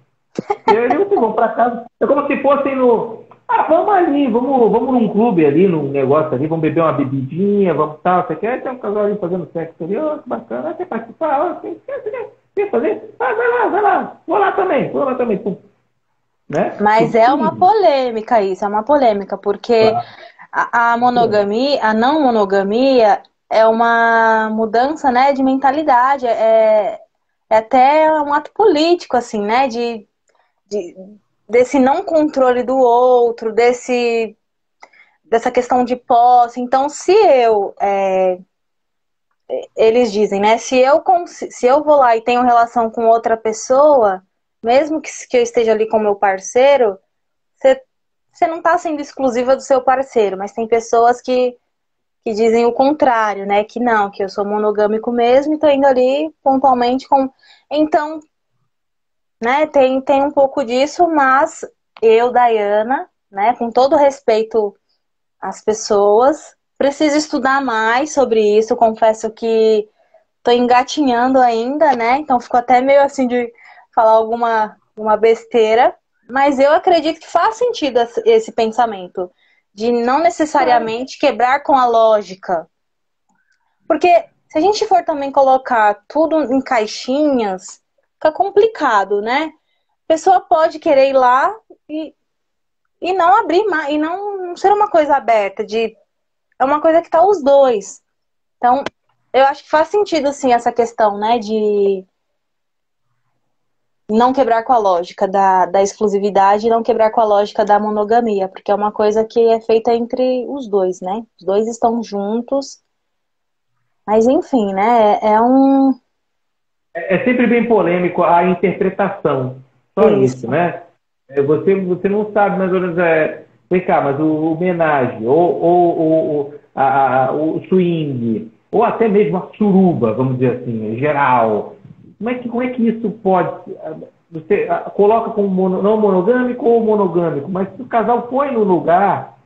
[SPEAKER 2] E aí vocês vão para casa, é como se fossem vamos ali, vamos num clube ali, num negócio ali, vamos beber uma bebidinha, vamos tal, você quer? Tem um casal ali fazendo sexo ali, que bacana, quer participar? Quer fazer? Vai lá, vou lá também. Pum. né?
[SPEAKER 3] Mas é uma polêmica isso, é uma polêmica, porque
[SPEAKER 2] Claro.
[SPEAKER 3] a monogamia, a não monogamia é uma mudança, né, de mentalidade, é até um ato político, assim, né, de- desse não controle do outro, dessa questão de posse. Então, eles dizem, né, se eu vou lá e tenho relação com outra pessoa, mesmo que eu esteja ali com o meu parceiro, você, você não está sendo exclusiva do seu parceiro, mas tem pessoas que dizem o contrário, né? Que não, que eu sou monogâmico mesmo e tô indo ali pontualmente com. Então, né, tem um pouco disso, mas eu, Dayana, né, com todo respeito às pessoas, preciso estudar mais sobre isso. Confesso que tô engatinhando ainda, né? Então fico até meio assim de falar uma besteira, mas eu acredito que faz sentido esse pensamento de não necessariamente quebrar com a lógica. Porque se a gente for também colocar tudo em caixinhas, fica complicado, né? A pessoa pode querer ir lá e, e não abrir mais, e não ser uma coisa aberta, é uma coisa que tá os dois. Então, eu acho que faz sentido, sim, essa questão, né, de não quebrar com a lógica da exclusividade e não quebrar com a lógica da monogamia, porque é uma coisa que é feita entre os dois, né? Os dois estão juntos, mas enfim, né?
[SPEAKER 2] É sempre bem polêmico a interpretação. Só isso,
[SPEAKER 3] Isso.
[SPEAKER 2] né? Você não sabe mais ou menos. Vem cá, mas o homenagem, o swing, ou até mesmo a suruba, vamos dizer assim, em geral. Como é que isso pode. Você coloca como não monogâmico ou monogâmico, mas se o casal foi no lugar,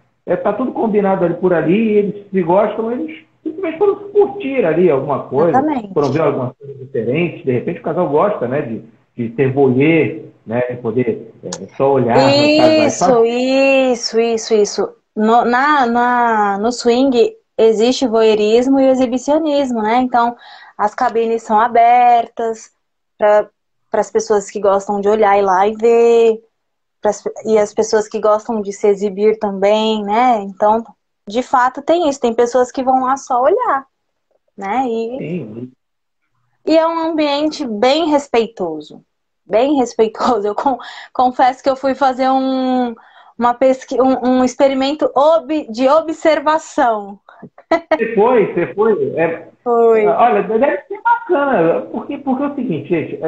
[SPEAKER 2] tá tudo combinado ali por ali, eles se gostam, eles simplesmente foram curtir ali alguma coisa, foram ver
[SPEAKER 3] Exatamente.
[SPEAKER 2] alguma coisa diferente, de repente o casal gosta, né, de ter voyeur, né, de poder só olhar, os casais
[SPEAKER 3] Isso,
[SPEAKER 2] fazem.
[SPEAKER 3] isso. No swing existe voyeurismo e exibicionismo, né? Então, as cabines são abertas para as pessoas que gostam de olhar e lá e ver, e as pessoas que gostam de se exibir também, né? Então, de fato, tem isso. Tem pessoas que vão lá só olhar, né?
[SPEAKER 2] Sim,
[SPEAKER 3] E é um ambiente bem respeitoso. Bem respeitoso. Confesso que eu fui fazer um experimento de observação.
[SPEAKER 2] você foi.
[SPEAKER 3] Foi.
[SPEAKER 2] Olha, deve ser bacana, porque é o seguinte, gente,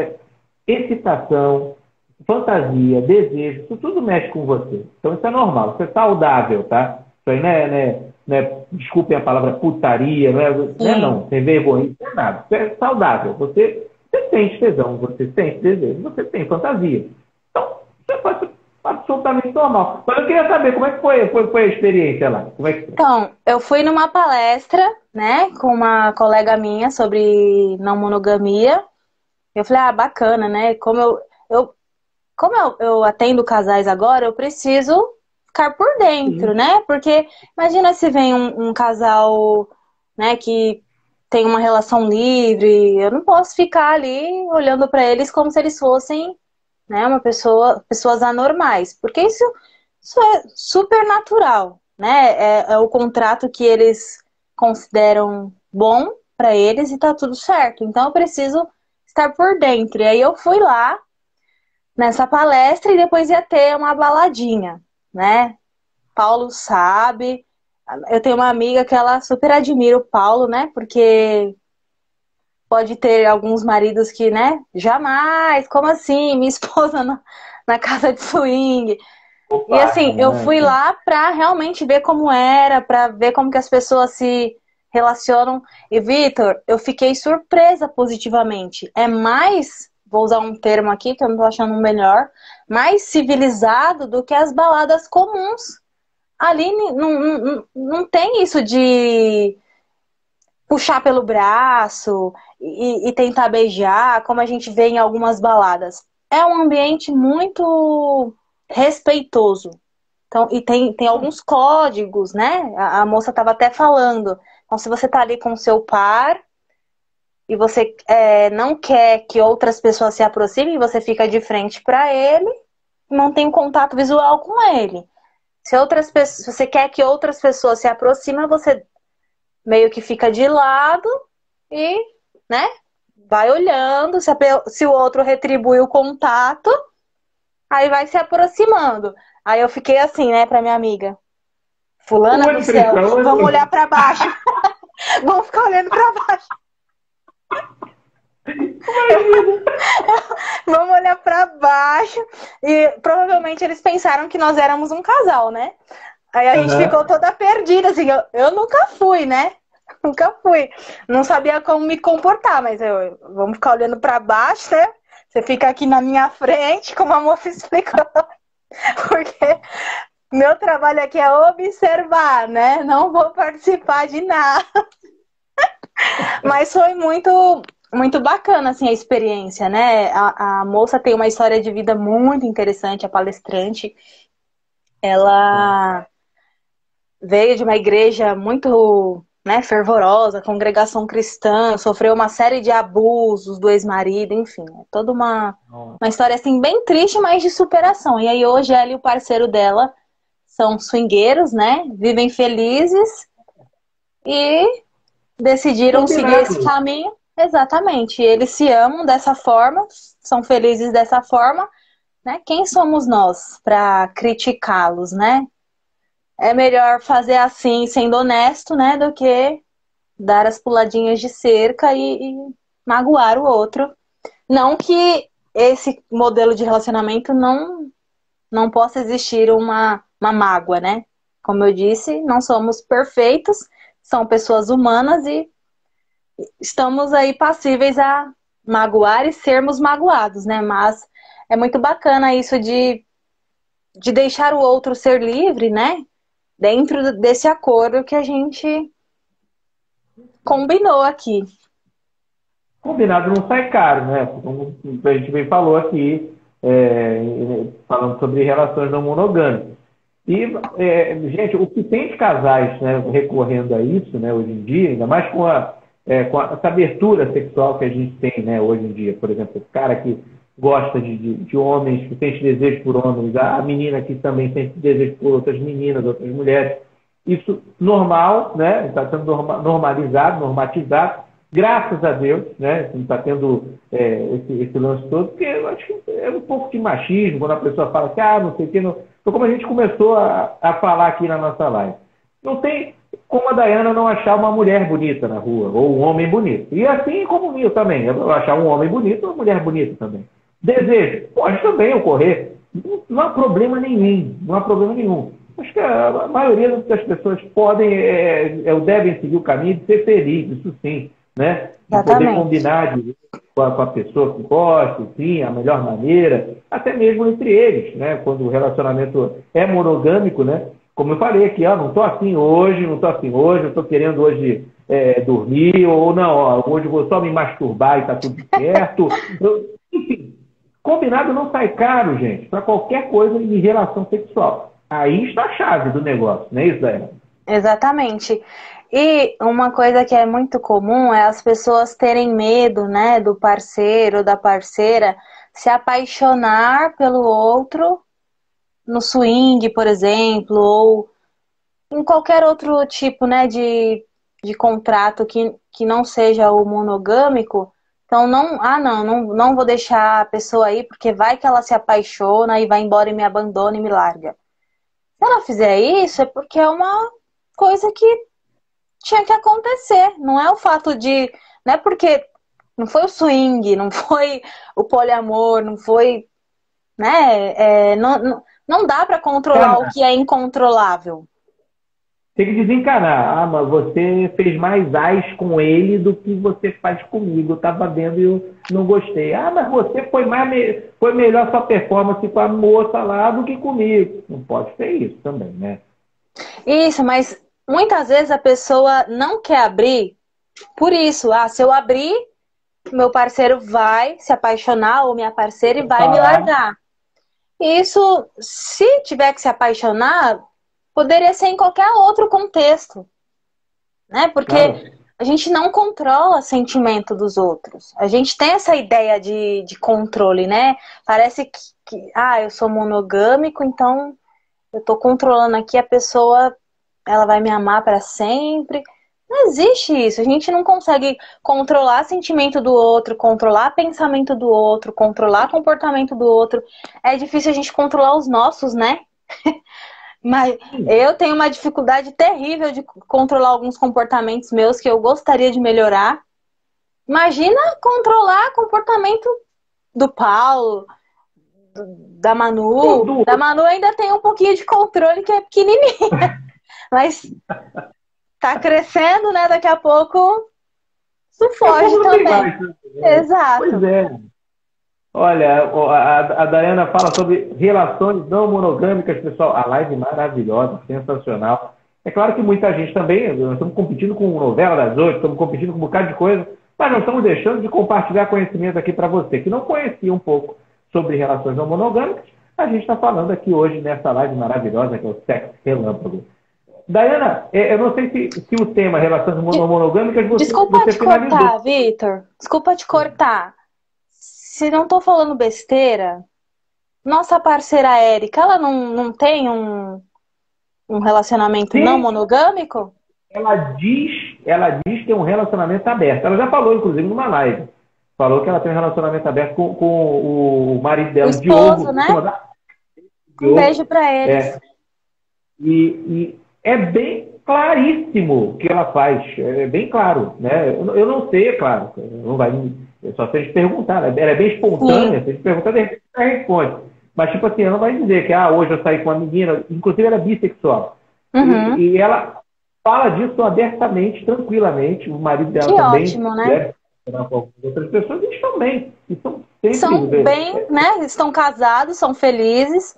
[SPEAKER 2] excitação, fantasia, desejo, isso tudo mexe com você. Então isso é normal, isso é saudável, tá? Isso aí desculpem a palavra putaria, não,
[SPEAKER 3] Sim.
[SPEAKER 2] sem vergonha, isso não é nada. Isso é saudável. Você sente tesão, você sente desejo, você tem fantasia. Então, isso é absolutamente normal. Mas eu queria saber como é que foi a experiência lá. Como é que foi?
[SPEAKER 3] Então, eu fui numa palestra, né, com uma colega minha sobre não monogamia. Eu falei, ah, bacana, né? Eu, eu atendo casais agora, eu preciso ficar por dentro,
[SPEAKER 2] Sim.
[SPEAKER 3] né? Porque imagina se vem um casal, né, que tem uma relação livre, eu não posso ficar ali olhando para eles como se eles fossem, né, pessoas anormais, porque isso é super natural, né? É o contrato que eles consideram bom para eles e tá tudo certo. Então eu preciso estar por dentro. E aí eu fui lá nessa palestra e depois ia ter uma baladinha, né? Paulo sabe. Eu tenho uma amiga que ela super admira o Paulo, né? Porque pode ter alguns maridos que, né? Jamais, como assim? Minha esposa na casa de swing. E
[SPEAKER 2] Opa,
[SPEAKER 3] assim, eu
[SPEAKER 2] né?
[SPEAKER 3] fui lá pra realmente ver como era, pra ver como que as pessoas se relacionam. E, Vitor, eu fiquei surpresa positivamente. É mais, vou usar um termo aqui que eu não tô achando um melhor, mais civilizado do que as baladas comuns. Ali não tem isso de puxar pelo braço e tentar beijar, como a gente vê em algumas baladas. É um ambiente muito respeitoso. Então, e tem alguns códigos, né? A moça estava até falando. Então, se você está ali com o seu par e você não quer que outras pessoas se aproximem, você fica de frente para ele mantenho contato visual com ele. Se você quer que outras pessoas se aproximem, você meio que fica de lado e, né, vai olhando. Se o outro retribui o contato, aí vai se aproximando. Aí eu fiquei assim, né, pra minha amiga. Fulana do céu, vamos olhar pra baixo. Vamos ficar olhando pra baixo. Vamos olhar pra baixo. E provavelmente eles pensaram que nós éramos um casal, né? Aí a gente ficou toda perdida, assim. Eu nunca fui, né? Nunca fui. Não sabia como me comportar, mas vamos ficar olhando pra baixo, né? Você fica aqui na minha frente, como a moça explicou. Porque meu trabalho aqui é observar, né? Não vou participar de nada. Mas foi muito bacana, assim, a experiência, né? A moça tem uma história de vida muito interessante, a palestrante. Ela veio de uma igreja muito, né, fervorosa, congregação cristã, sofreu uma série de abusos do ex-marido, enfim. É toda uma história, assim, bem triste, mas de superação. E aí hoje ela e o parceiro dela são swingueiros, né? Vivem felizes e decidiram seguir esse caminho. Exatamente. Eles se amam dessa forma, são felizes dessa forma, né? Quem somos nós para criticá-los, né? É melhor fazer assim, sendo honesto, né? Do que dar as puladinhas de cerca e magoar o outro. Não que esse modelo de relacionamento não possa existir uma mágoa, né? Como eu disse, não somos perfeitos, são pessoas humanas e estamos aí passíveis a magoar e sermos magoados, né? Mas é muito bacana isso de deixar o outro ser livre, né? Dentro desse acordo que a gente combinou aqui.
[SPEAKER 2] Combinado não sai caro, né? Como a gente bem falou aqui, falando sobre relações não monogâmicas. E, gente, o que tem de casais, né, recorrendo a isso, né, hoje em dia, ainda mais com essa abertura sexual que a gente tem, né, hoje em dia, por exemplo, o cara que gosta de homens, que sente desejo por homens, a menina que também sente desejo por outras meninas, outras mulheres. Isso normal, né, está sendo normalizado, normatizado, graças a Deus, né, não está tendo esse lance todo, porque eu acho que é um pouco de machismo, quando a pessoa fala que, não sei o que, não... Então, como a gente começou a falar aqui na nossa live, não tem como a Dayana não achar uma mulher bonita na rua, ou um homem bonito. E assim como eu também, eu achar um homem bonito ou uma mulher bonita também. Desejo, pode também ocorrer. Não há problema nenhum, não há problema nenhum. Acho que a maioria das pessoas podem, devem seguir o caminho de ser feliz, isso sim, né? De poder combinar com a pessoa que gosta, sim, a melhor maneira, até mesmo entre eles, né? Quando o relacionamento é monogâmico, né? Como eu falei aqui, não estou assim hoje, não estou querendo hoje dormir, ou não, hoje vou só me masturbar e está tudo certo. Enfim, combinado não sai caro, gente, para qualquer coisa em relação sexual. Aí está a chave do negócio, não é isso, Dayana?
[SPEAKER 3] Exatamente. E uma coisa que é muito comum é as pessoas terem medo, né, do parceiro ou da parceira se apaixonar pelo outro no swing, por exemplo, ou em qualquer outro tipo, né, de contrato que não seja o monogâmico. Então, não vou deixar a pessoa aí, porque vai que ela se apaixona e vai embora e me abandona e me larga. Se ela fizer isso, é porque é uma coisa que tinha que acontecer. Não é o fato de... Não é porque... Não foi o swing, não foi o poliamor, não foi... Né? Não dá para controlar o que é incontrolável.
[SPEAKER 2] Tem que desencanar. Mas você fez mais ais com ele do que você faz comigo. Eu estava vendo e eu não gostei. Mas você foi melhor sua performance com a moça lá do que comigo. Não pode ser isso também, né?
[SPEAKER 3] Isso, mas muitas vezes a pessoa não quer abrir por isso. Se eu abrir, meu parceiro vai se apaixonar ou minha parceira e vai me largar. Isso, se tiver que se apaixonar, poderia ser em qualquer outro contexto, né? Porque a gente não controla sentimento dos outros. A gente tem essa ideia de controle, né? Parece que eu sou monogâmico, então eu tô controlando aqui a pessoa, ela vai me amar para sempre. Não existe isso. A gente não consegue controlar sentimento do outro, controlar pensamento do outro, controlar comportamento do outro. É difícil a gente controlar os nossos, né? Mas eu tenho uma dificuldade terrível de controlar alguns comportamentos meus que eu gostaria de melhorar. Imagina controlar comportamento do Paulo, da Manu. Da Manu ainda tem um pouquinho de controle, que é pequenininha. Mas tá crescendo, né? Daqui a pouco isso foge também. Exato.
[SPEAKER 2] Pois é. Olha, a Dayana fala sobre relações não monogâmicas, pessoal. A live maravilhosa, sensacional. É claro que muita gente também, nós estamos competindo com novela das 8, estamos competindo com um bocado de coisa, mas nós estamos deixando de compartilhar conhecimento aqui para você, que não conhecia um pouco sobre relações não monogâmicas. A gente está falando aqui hoje nessa live maravilhosa, que é o Sexo Relâmpago. Dayana, eu não sei se o tema relações não monogâmicas
[SPEAKER 3] Desculpa te cortar, Vitor. Desculpa te cortar. Se não estou falando besteira, nossa parceira Érica, ela não tem um relacionamento não monogâmico?
[SPEAKER 2] Ela diz que tem um relacionamento aberto. Ela já falou, inclusive, numa live. Falou que ela tem um relacionamento aberto com o marido dela,
[SPEAKER 3] o esposo,
[SPEAKER 2] Diogo.
[SPEAKER 3] Né? Um beijo para eles.
[SPEAKER 2] E é bem claríssimo o que ela faz. É bem claro. Né? Eu não sei, é claro. Não vai, só se a gente perguntar. Ela é bem espontânea. Se a gente perguntar, de repente ela responde. Mas, tipo assim, ela não vai dizer que hoje eu saí com uma menina. Inclusive, ela é bissexual.
[SPEAKER 3] Uhum.
[SPEAKER 2] E ela fala disso abertamente, tranquilamente. O marido dela
[SPEAKER 3] que
[SPEAKER 2] também.
[SPEAKER 3] Ótimo, né?
[SPEAKER 2] Com outras pessoas, eles estão bem.
[SPEAKER 3] São bem, né? Estão casados, são felizes,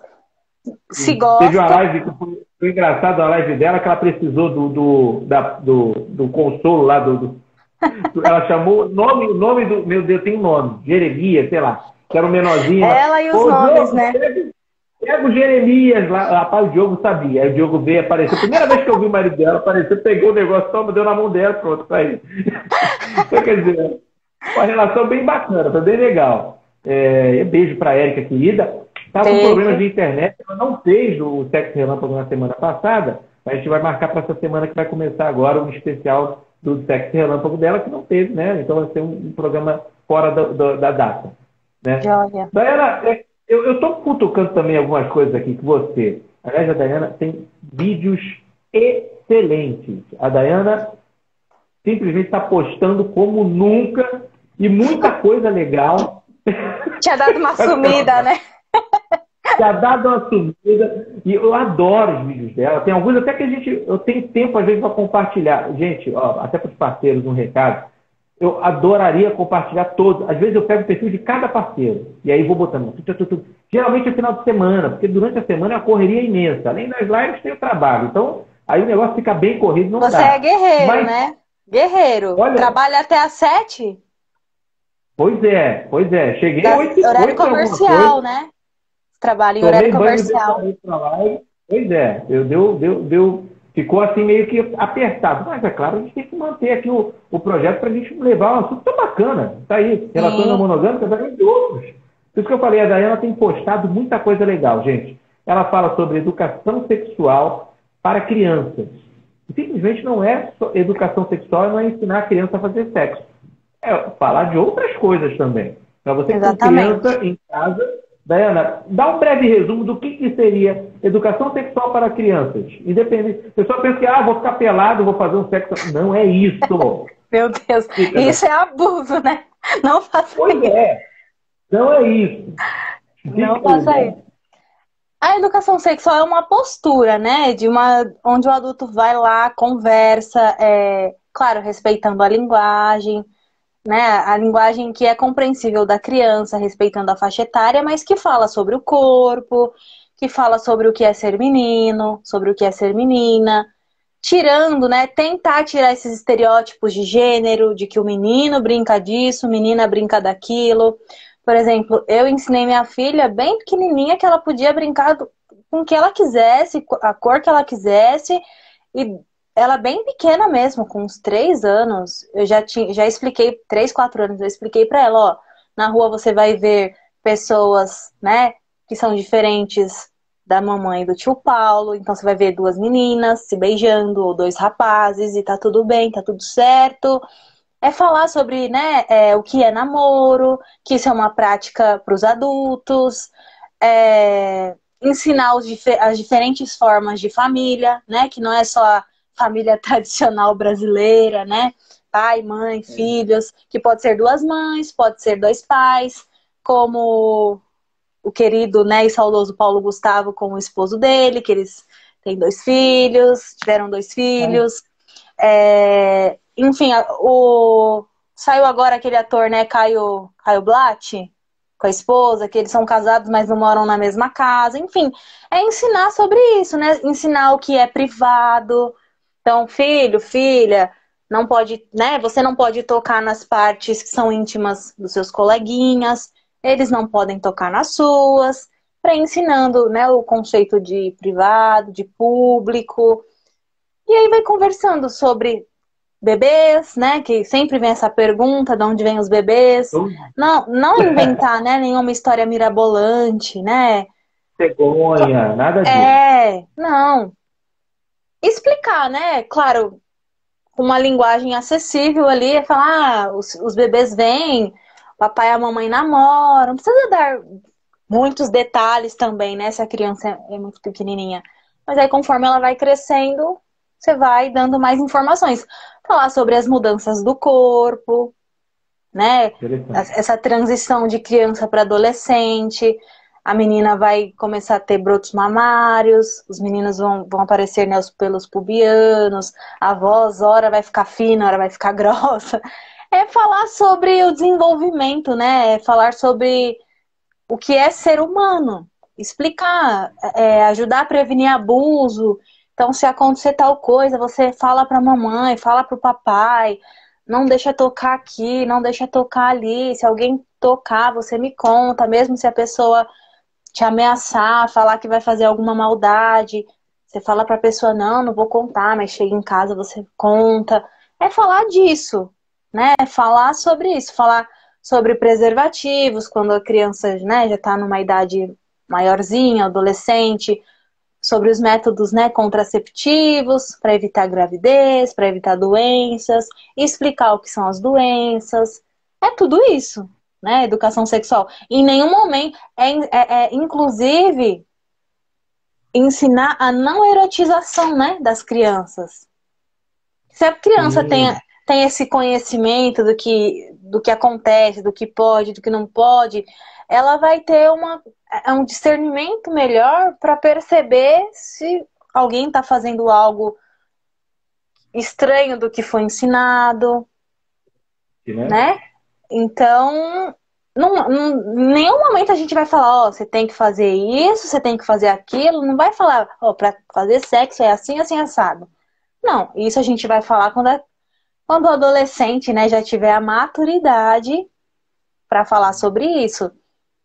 [SPEAKER 3] se gostam.
[SPEAKER 2] Teve uma live que foi engraçado, a live dela, que ela precisou do consolo lá, ela chamou o nome do, meu Deus, tem um nome, Jeremias, sei lá, que era um menorzinho.
[SPEAKER 3] Ela e os nomes,
[SPEAKER 2] Diogo,
[SPEAKER 3] né?
[SPEAKER 2] Pega o Jeremias lá, rapaz, o Diogo sabia. Aí o Diogo veio, apareceu. Primeira vez que eu vi o marido dela, apareceu, pegou o negócio, toma, deu na mão dela, pronto, pra ele. Então, quer dizer, uma relação bem bacana, foi bem legal. Beijo pra Érica, querida. Estava com problemas de internet, ela não fez o Sexo Relâmpago na semana passada, mas a gente vai marcar para essa semana que vai começar agora um especial do Sexo Relâmpago dela, que não teve, né? Então vai ser um programa fora da data. Né? Dayana, eu estou cutucando também algumas coisas aqui que você... Aliás, a Dayana tem vídeos excelentes. A Dayana simplesmente está postando como nunca e muita coisa legal.
[SPEAKER 3] Tinha dado uma sumida, né?
[SPEAKER 2] Tinha dado uma sumida. E eu adoro os vídeos dela. Tem alguns até que eu tenho tempo, às vezes, para compartilhar. Gente, até para os parceiros, um recado. Eu adoraria compartilhar todos. Às vezes eu pego o perfil de cada parceiro. E aí vou botando. Geralmente é final de semana, porque durante a semana é uma correria imensa. Além das lives, tem o trabalho. Então, aí o negócio fica bem corrido. Não
[SPEAKER 3] Você
[SPEAKER 2] dá.
[SPEAKER 3] É guerreiro, né? Guerreiro. Olha, trabalha até às 7?
[SPEAKER 2] Pois é. Cheguei às 8
[SPEAKER 3] horário comercial, né? Trabalho em horário comercial.
[SPEAKER 2] Pois é. Ficou assim meio que apertado. Mas é claro, a gente tem que manter aqui o projeto para a gente levar um assunto tão bacana. Está aí, relações não monogâmicas, além de outros. Por isso que eu falei, a Dayana tem postado muita coisa legal, gente. Ela fala sobre educação sexual para crianças. Simplesmente não é só educação sexual, não é ensinar a criança a fazer sexo. É falar de outras coisas também. Para você que tem criança em casa... Dayana, dá um breve resumo do que seria educação sexual para crianças. Independente. A pessoa pensa que vou ficar pelado, vou fazer um sexo. Não é isso.
[SPEAKER 3] Meu Deus, isso é abuso, né? Não faça isso.
[SPEAKER 2] Pois é. Não é isso.
[SPEAKER 3] Não faça isso. A educação sexual é uma postura, né? Onde o adulto vai lá, conversa, claro, respeitando a linguagem, né? A linguagem que é compreensível da criança, respeitando a faixa etária, mas que fala sobre o corpo, que fala sobre o que é ser menino, sobre o que é ser menina, tirando, né? Tentar tirar esses estereótipos de gênero, de que o menino brinca disso, a menina brinca daquilo. Por exemplo, eu ensinei minha filha bem pequenininha que ela podia brincar com o que ela quisesse, a cor que ela quisesse, e ela bem pequena mesmo, com uns 3 anos, eu já expliquei, 3, 4 anos, eu expliquei pra ela, ó, na rua você vai ver pessoas, né, que são diferentes da mamãe e do tio Paulo, então você vai ver 2 meninas se beijando, ou 2 rapazes, e tá tudo bem, tá tudo certo. É falar sobre, né, o que é namoro, que isso é uma prática para os adultos, ensinar as diferentes formas de família, né, que não é só a família tradicional brasileira, né, pai, mãe, filhos, que pode ser 2 mães, pode ser 2 pais, como o querido, né, e saudoso Paulo Gustavo com o esposo dele, que eles têm 2 filhos, tiveram 2 filhos. Enfim, saiu agora aquele ator, né, Caio Blatt, com a esposa, que eles são casados, mas não moram na mesma casa. Enfim, é ensinar sobre isso, né? Ensinar o que é privado. Então, filho, filha, não pode, né? Você não pode tocar nas partes que são íntimas dos seus coleguinhas. Eles não podem tocar nas suas. Para ensinando, né, o conceito de privado, de público. E aí vai conversando sobre bebês, né? Que sempre vem essa pergunta, de onde vêm os bebês. Não inventar, né, nenhuma história mirabolante, né?
[SPEAKER 2] Cegonha, nada disso.
[SPEAKER 3] Não. Explicar, né? Claro, com uma linguagem acessível ali, é falar, os bebês vêm, o papai e a mamãe namoram. Não precisa dar muitos detalhes também, né? Se a criança é muito pequenininha. Mas aí, conforme ela vai crescendo, você vai dando mais informações. Falar sobre as mudanças do corpo, né? Essa transição de criança para adolescente. A menina vai começar a ter brotos mamários, os meninos vão aparecer, né, os pelos pubianos, a voz, ora vai ficar fina, ora vai ficar grossa. É falar sobre o desenvolvimento, né? É falar sobre o que é ser humano. Explicar, ajudar a prevenir abuso. Então, se acontecer tal coisa, você fala para a mamãe, fala para o papai, não deixa tocar aqui, não deixa tocar ali. Se alguém tocar, você me conta, mesmo se a pessoa te ameaçar, falar que vai fazer alguma maldade. Você fala para a pessoa, não vou contar, mas chega em casa, você conta. É falar disso, né? É falar sobre isso, falar sobre preservativos, quando a criança, né, já está numa idade maiorzinha, adolescente, sobre os métodos, né, contraceptivos para evitar gravidez, para evitar doenças, explicar o que são as doenças. É tudo isso, né? Educação sexual. Em nenhum momento, inclusive, ensinar a não erotização, né, das crianças. Se a criança tem esse conhecimento do que acontece, do que pode, do que não pode, ela vai ter um discernimento melhor para perceber se alguém está fazendo algo estranho do que foi ensinado, né? Então, em nenhum momento a gente vai falar, ó, você tem que fazer isso, você tem que fazer aquilo, não vai falar, ó, para fazer sexo é assim, assim, assado. Não, isso a gente vai falar quando o adolescente, né, já tiver a maturidade para falar sobre isso.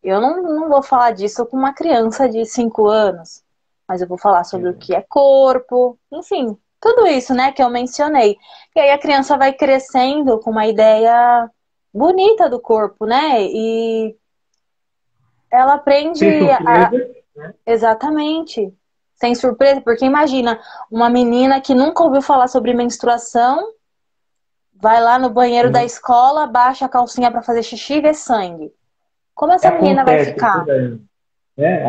[SPEAKER 3] Eu não vou falar disso com uma criança de 5 anos, mas eu vou falar sobre o que é corpo, enfim, tudo isso, né, que eu mencionei. E aí a criança vai crescendo com uma ideia bonita do corpo, né, e ela aprende Exatamente. Sem surpresa, porque imagina, uma menina que nunca ouviu falar sobre menstruação, vai lá no banheiro da escola, baixa a calcinha para fazer xixi e vê sangue. Como essa menina vai ficar?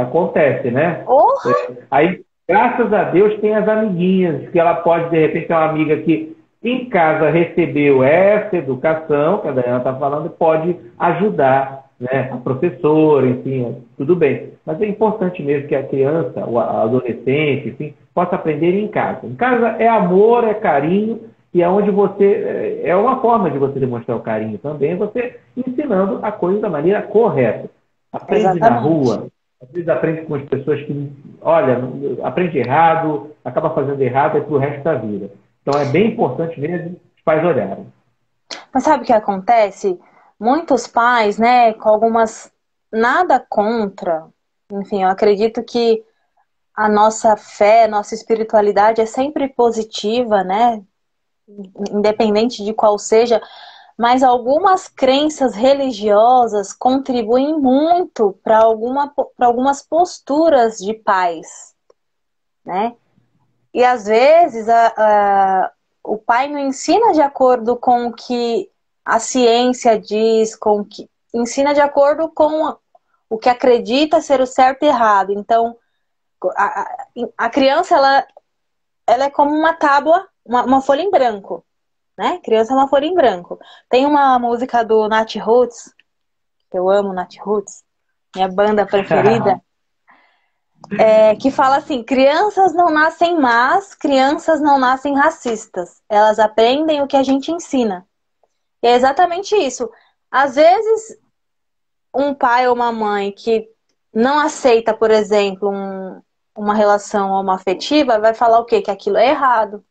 [SPEAKER 2] Acontece, né?
[SPEAKER 3] Porra!
[SPEAKER 2] Aí, graças a Deus, tem as amiguinhas, que ela pode, de repente, ter uma amiga que em casa recebeu essa educação, que a Dayana está falando, pode ajudar, né? A professora, enfim, tudo bem. Mas é importante mesmo que a criança, o adolescente, enfim, possa aprender em casa. Em casa é amor, é carinho, e é onde você... É uma forma de você demonstrar o carinho também, você ensinando a coisa da maneira correta. Aprende na rua, às vezes aprende com as pessoas que, olha, aprende errado, acaba fazendo errado para o resto da vida. Então é bem importante mesmo os pais olharem.
[SPEAKER 3] Mas sabe o que acontece? Muitos pais, né, com algumas... Nada contra. Enfim, eu acredito que a nossa fé, nossa espiritualidade é sempre positiva, né? Independente de qual seja, mas algumas crenças religiosas contribuem muito para algumas posturas de pais, né? E às vezes o pai não ensina de acordo com o que a ciência diz, ensina de acordo com o que acredita ser o certo e errado. Então, a criança, ela é como uma tábua, uma folha em branco, né? Criança é uma folha em branco. Tem uma música do Nat Roots, que eu amo Nat Roots, minha banda preferida, que fala assim: crianças não nascem más, crianças não nascem racistas. Elas aprendem o que a gente ensina. E é exatamente isso. Às vezes, um pai ou uma mãe que não aceita, por exemplo, uma relação homoafetiva, vai falar o quê? Que aquilo é errado.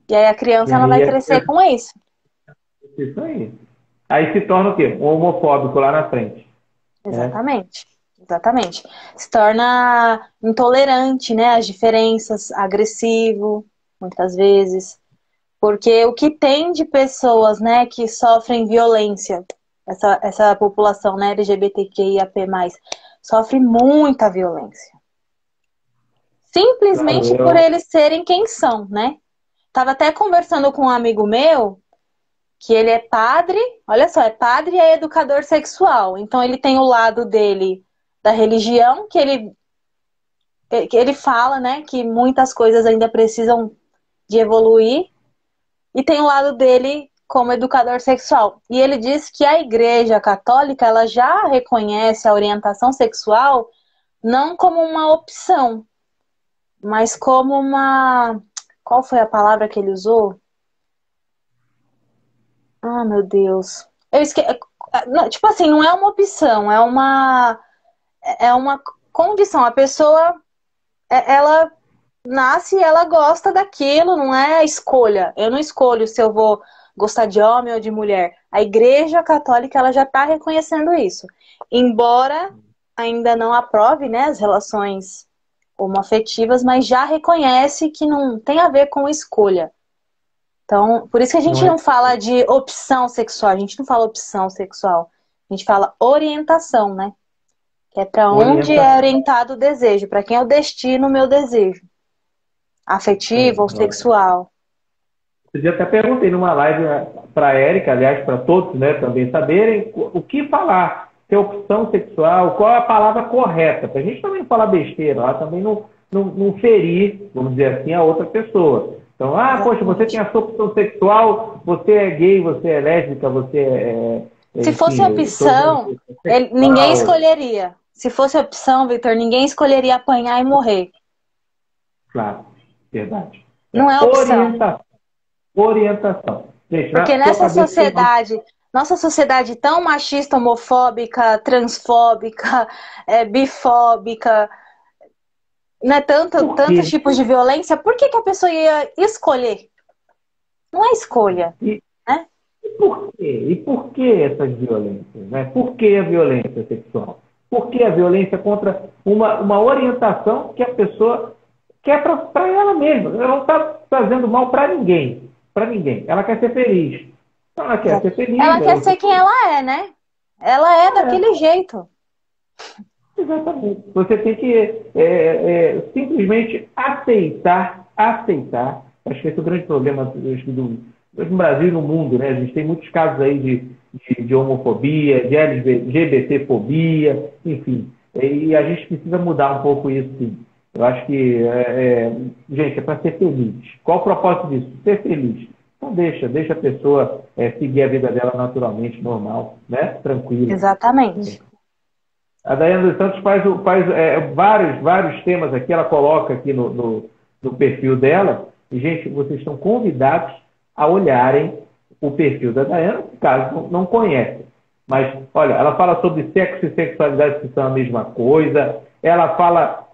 [SPEAKER 3] E aí a criança ela vai crescer com isso.
[SPEAKER 2] Isso aí. Aí se torna o quê? Um homofóbico lá na frente.
[SPEAKER 3] Exatamente. Exatamente. Se torna intolerante, né, às diferenças, agressivo, muitas vezes. Porque o que tem de pessoas, né, que sofrem violência, essa população, né, LGBTQIAP+, sofre muita violência. Simplesmente por eles serem quem são, né? Tava até conversando com um amigo meu, que ele é padre, olha só, é padre e é educador sexual. Então ele tem o lado dele da religião, que ele fala, né, que muitas coisas ainda precisam de evoluir, e tem o lado dele como educador sexual. E ele diz que a Igreja Católica, ela já reconhece a orientação sexual não como uma opção, mas como uma... Qual foi a palavra que ele usou? Ah, meu Deus. Eu esqueci. Tipo assim, não é uma opção, é uma condição. A pessoa, ela nasce e ela gosta daquilo, não é a escolha. Eu não escolho se eu vou gostar de homem ou de mulher. A Igreja Católica, ela já está reconhecendo isso. Embora ainda não aprove, né, as relações homoafetivas, mas já reconhece que não tem a ver com escolha. Então, por isso que a gente não fala de opção sexual, a gente não fala opção sexual, a gente fala orientação, né? Que é para onde é orientado o desejo, para quem é o destino, o meu desejo. Afetivo ou sexual.
[SPEAKER 2] Eu até perguntei numa live para a Érica, aliás, para todos, né, também saberem o que falar, se é opção sexual, qual é a palavra correta, para a gente também não falar besteira, lá também não ferir, vamos dizer assim, a outra pessoa. Então, poxa, você tem a sua opção sexual, você é gay, você é lésbica, você é...
[SPEAKER 3] Se fosse opção, ninguém escolheria. Se fosse opção, Vitor, ninguém escolheria apanhar e morrer.
[SPEAKER 2] Claro, verdade.
[SPEAKER 3] Não é opção.
[SPEAKER 2] Orientação. Gente,
[SPEAKER 3] porque nessa sociedade, nossa sociedade tão machista, homofóbica, transfóbica, bifóbica, né, tantos tipos de violência, por que a pessoa ia escolher? Não é escolha. Né?
[SPEAKER 2] Por quê? E por que essas violências? Né? Por que a violência sexual? Por que a violência contra uma orientação que a pessoa quer para ela mesma? Ela não está fazendo mal para ninguém. Para ninguém. Ela quer ser feliz. Então, ela quer ser feliz.
[SPEAKER 3] Ela quer ser quem ela é, né? Ela é daquele jeito.
[SPEAKER 2] Exatamente. Você tem que simplesmente aceitar. Acho que esse é o grande problema no Brasil e no mundo, né? A gente tem muitos casos aí de homofobia, de LGBTfobia, enfim. E a gente precisa mudar um pouco isso, sim. Eu acho que, gente, é para ser feliz. Qual o propósito disso? Ser feliz. Então deixa a pessoa seguir a vida dela naturalmente, normal, né? Tranquilo.
[SPEAKER 3] Exatamente.
[SPEAKER 2] A Daiane dos Santos faz vários temas aqui, ela coloca aqui no perfil dela. E, gente, vocês estão convidados a olharem o perfil da Daiane, caso não conhecem. Mas, olha, ela fala sobre sexo e sexualidade, que são a mesma coisa. Ela fala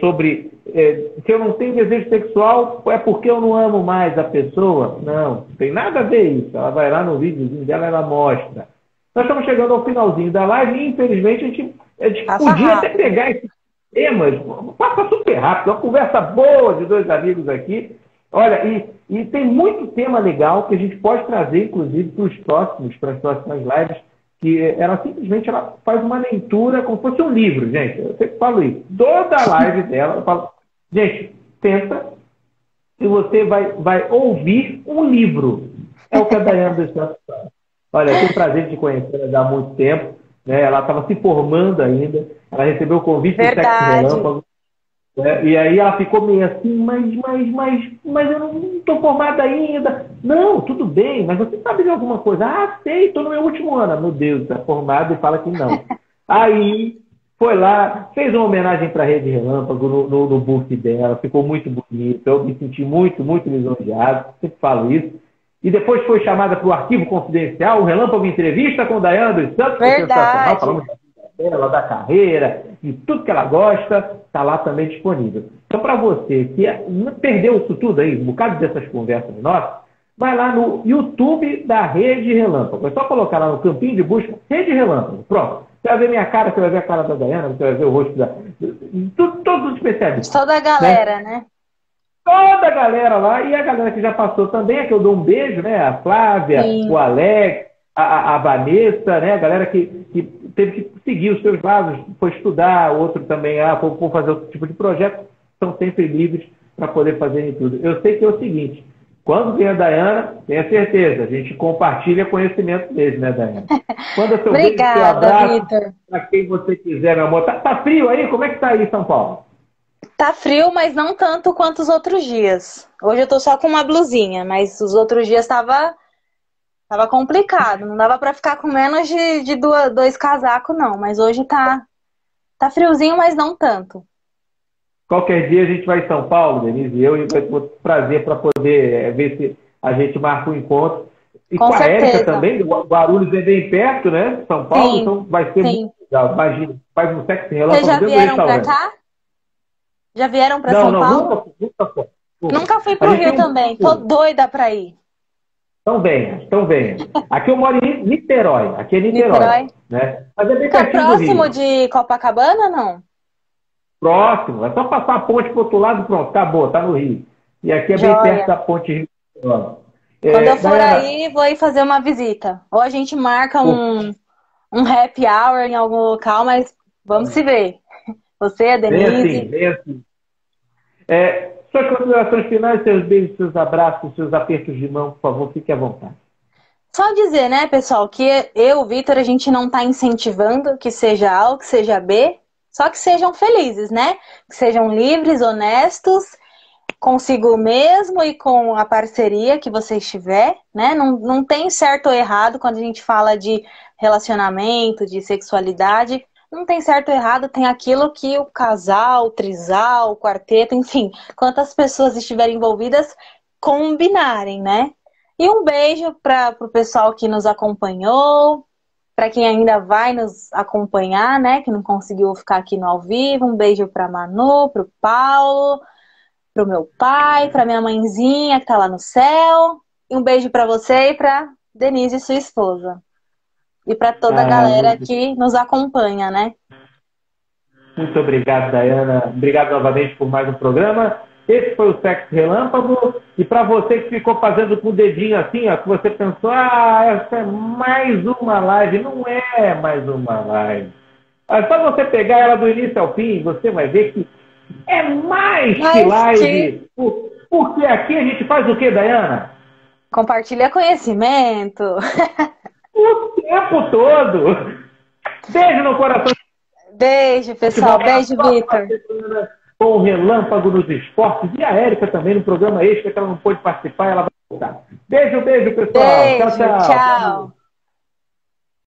[SPEAKER 2] sobre se eu não tenho desejo sexual, é porque eu não amo mais a pessoa? Não tem nada a ver isso. Ela vai lá no videozinho dela, ela mostra. Nós estamos chegando ao finalzinho da live e, infelizmente, a gente podia até pegar temas, passa super rápido, uma conversa boa de dois amigos aqui. Olha, e tem muito tema legal que a gente pode trazer, inclusive, para as próximas lives, que ela simplesmente faz uma leitura como se fosse um livro, gente. Eu sempre falo isso. Toda a live dela, eu falo, gente, pensa que você vai ouvir um livro. É o que a Daiane dos Santos faz. Olha, eu tenho o prazer de conhecer ela há muito tempo, né? Ela estava se formando ainda, ela recebeu o convite do Sexo Relâmpago, né? E aí ela ficou meio assim, mas eu não estou formada ainda. Não, tudo bem, mas você sabe de alguma coisa? Ah, sei, estou no meu último ano. Meu Deus, está formada e fala que não. Aí foi lá, fez uma homenagem para a Rede Relâmpago no book dela, ficou muito bonito, eu me senti muito, muito lisonjeado, sempre falo isso. E depois foi chamada para o Arquivo Confidencial, o Relâmpago Entrevista com Daiane dos Santos, sensacional, falando da vida dela, da carreira, de tudo que ela gosta, está lá também disponível. Então, para você que perdeu isso tudo aí, um bocado dessas conversas nossas, vai lá no YouTube da Rede Relâmpago. É só colocar lá no campinho de busca, Rede Relâmpago. Pronto. Você vai ver minha cara, você vai ver a cara da Daiane, você vai ver o rosto todos os especialistas.
[SPEAKER 3] Toda a galera, né?
[SPEAKER 2] Toda a galera lá, e a galera que já passou também, é que eu dou um beijo, né? A Flávia, sim, o Alex, a Vanessa, né? A galera que teve que seguir os seus lados, foi estudar, outro também, for fazer outro tipo de projeto, são sempre livres para poder fazer tudo. Eu sei que é o seguinte, quando vem a Daiane, tenha certeza, a gente compartilha conhecimento mesmo, né, Daiane? Quando eu
[SPEAKER 3] Obrigada, Vitor.
[SPEAKER 2] Para quem você quiser, meu amor. Tá frio aí? Como é que tá aí em São Paulo?
[SPEAKER 3] Tá frio, mas não tanto quanto os outros dias. Hoje eu tô só com uma blusinha, mas os outros dias tava complicado. Não dava pra ficar com menos de dois casacos, não. Mas hoje tá friozinho, mas não tanto.
[SPEAKER 2] Qualquer dia a gente vai em São Paulo, Denise, e eu, e vai ter prazer para poder ver se a gente marca um encontro. E com a Érica também, o Guarulhos é bem perto, né? São Paulo, sim, então vai ser muito legal. Imagina, faz um sexo relâmpago.
[SPEAKER 3] Vocês já vieram pra cá? Já vieram para São Paulo? Nunca fui pro Rio também. Tô doida para ir.
[SPEAKER 2] Então venha. Aqui eu moro em Niterói. Aqui é Niterói. Né? Mas é bem
[SPEAKER 3] Fica próximo de Copacabana, não?
[SPEAKER 2] Próximo. É só passar a ponte pro outro lado, pronto, acabou, tá no Rio. E aqui é bem perto da ponte Rio.
[SPEAKER 3] Quando eu for aí, vou ir fazer uma visita. Ou a gente marca um happy hour em algum local, mas vamos se ver. Você, a Denise.
[SPEAKER 2] Bem assim. Suas considerações finais, seus beijos, seus abraços, seus apertos de mão, por favor, fique à vontade.
[SPEAKER 3] Só dizer, né, pessoal, que eu, Vitor, a gente não está incentivando que seja A ou que seja B, só que sejam felizes, né? Que sejam livres, honestos, consigo mesmo e com a parceria que você estiver, né? Não tem certo ou errado quando a gente fala de relacionamento, de sexualidade. Não tem certo ou errado, tem aquilo que o casal, o trisal, o quarteto, enfim, quantas pessoas estiverem envolvidas, combinarem, né? E um beijo para o pessoal que nos acompanhou, para quem ainda vai nos acompanhar, né? Que não conseguiu ficar aqui no ao vivo. Um beijo para Manu, para o Paulo, para o meu pai, para minha mãezinha que está lá no céu. E um beijo para você e para Denise, sua esposa. E para toda a galera que nos acompanha, né?
[SPEAKER 2] Muito obrigado, Daiane. Obrigado novamente por mais um programa. Esse foi o Sexo Relâmpago. E para você que ficou fazendo com o dedinho assim, ó, que você pensou, essa é mais uma live. Não é mais uma live. É só você pegar ela do início ao fim, você vai ver que é mais que live. Porque aqui a gente faz o quê, Daiane?
[SPEAKER 3] Compartilha conhecimento.
[SPEAKER 2] O tempo todo. Beijo no coração.
[SPEAKER 3] Beijo, pessoal. Beijo, Vitor.
[SPEAKER 2] Com o Relâmpago nos Esportes. E a Érica também no programa extra, que ela não pôde participar, ela vai voltar. Beijo, pessoal.
[SPEAKER 3] Beijo, tchau.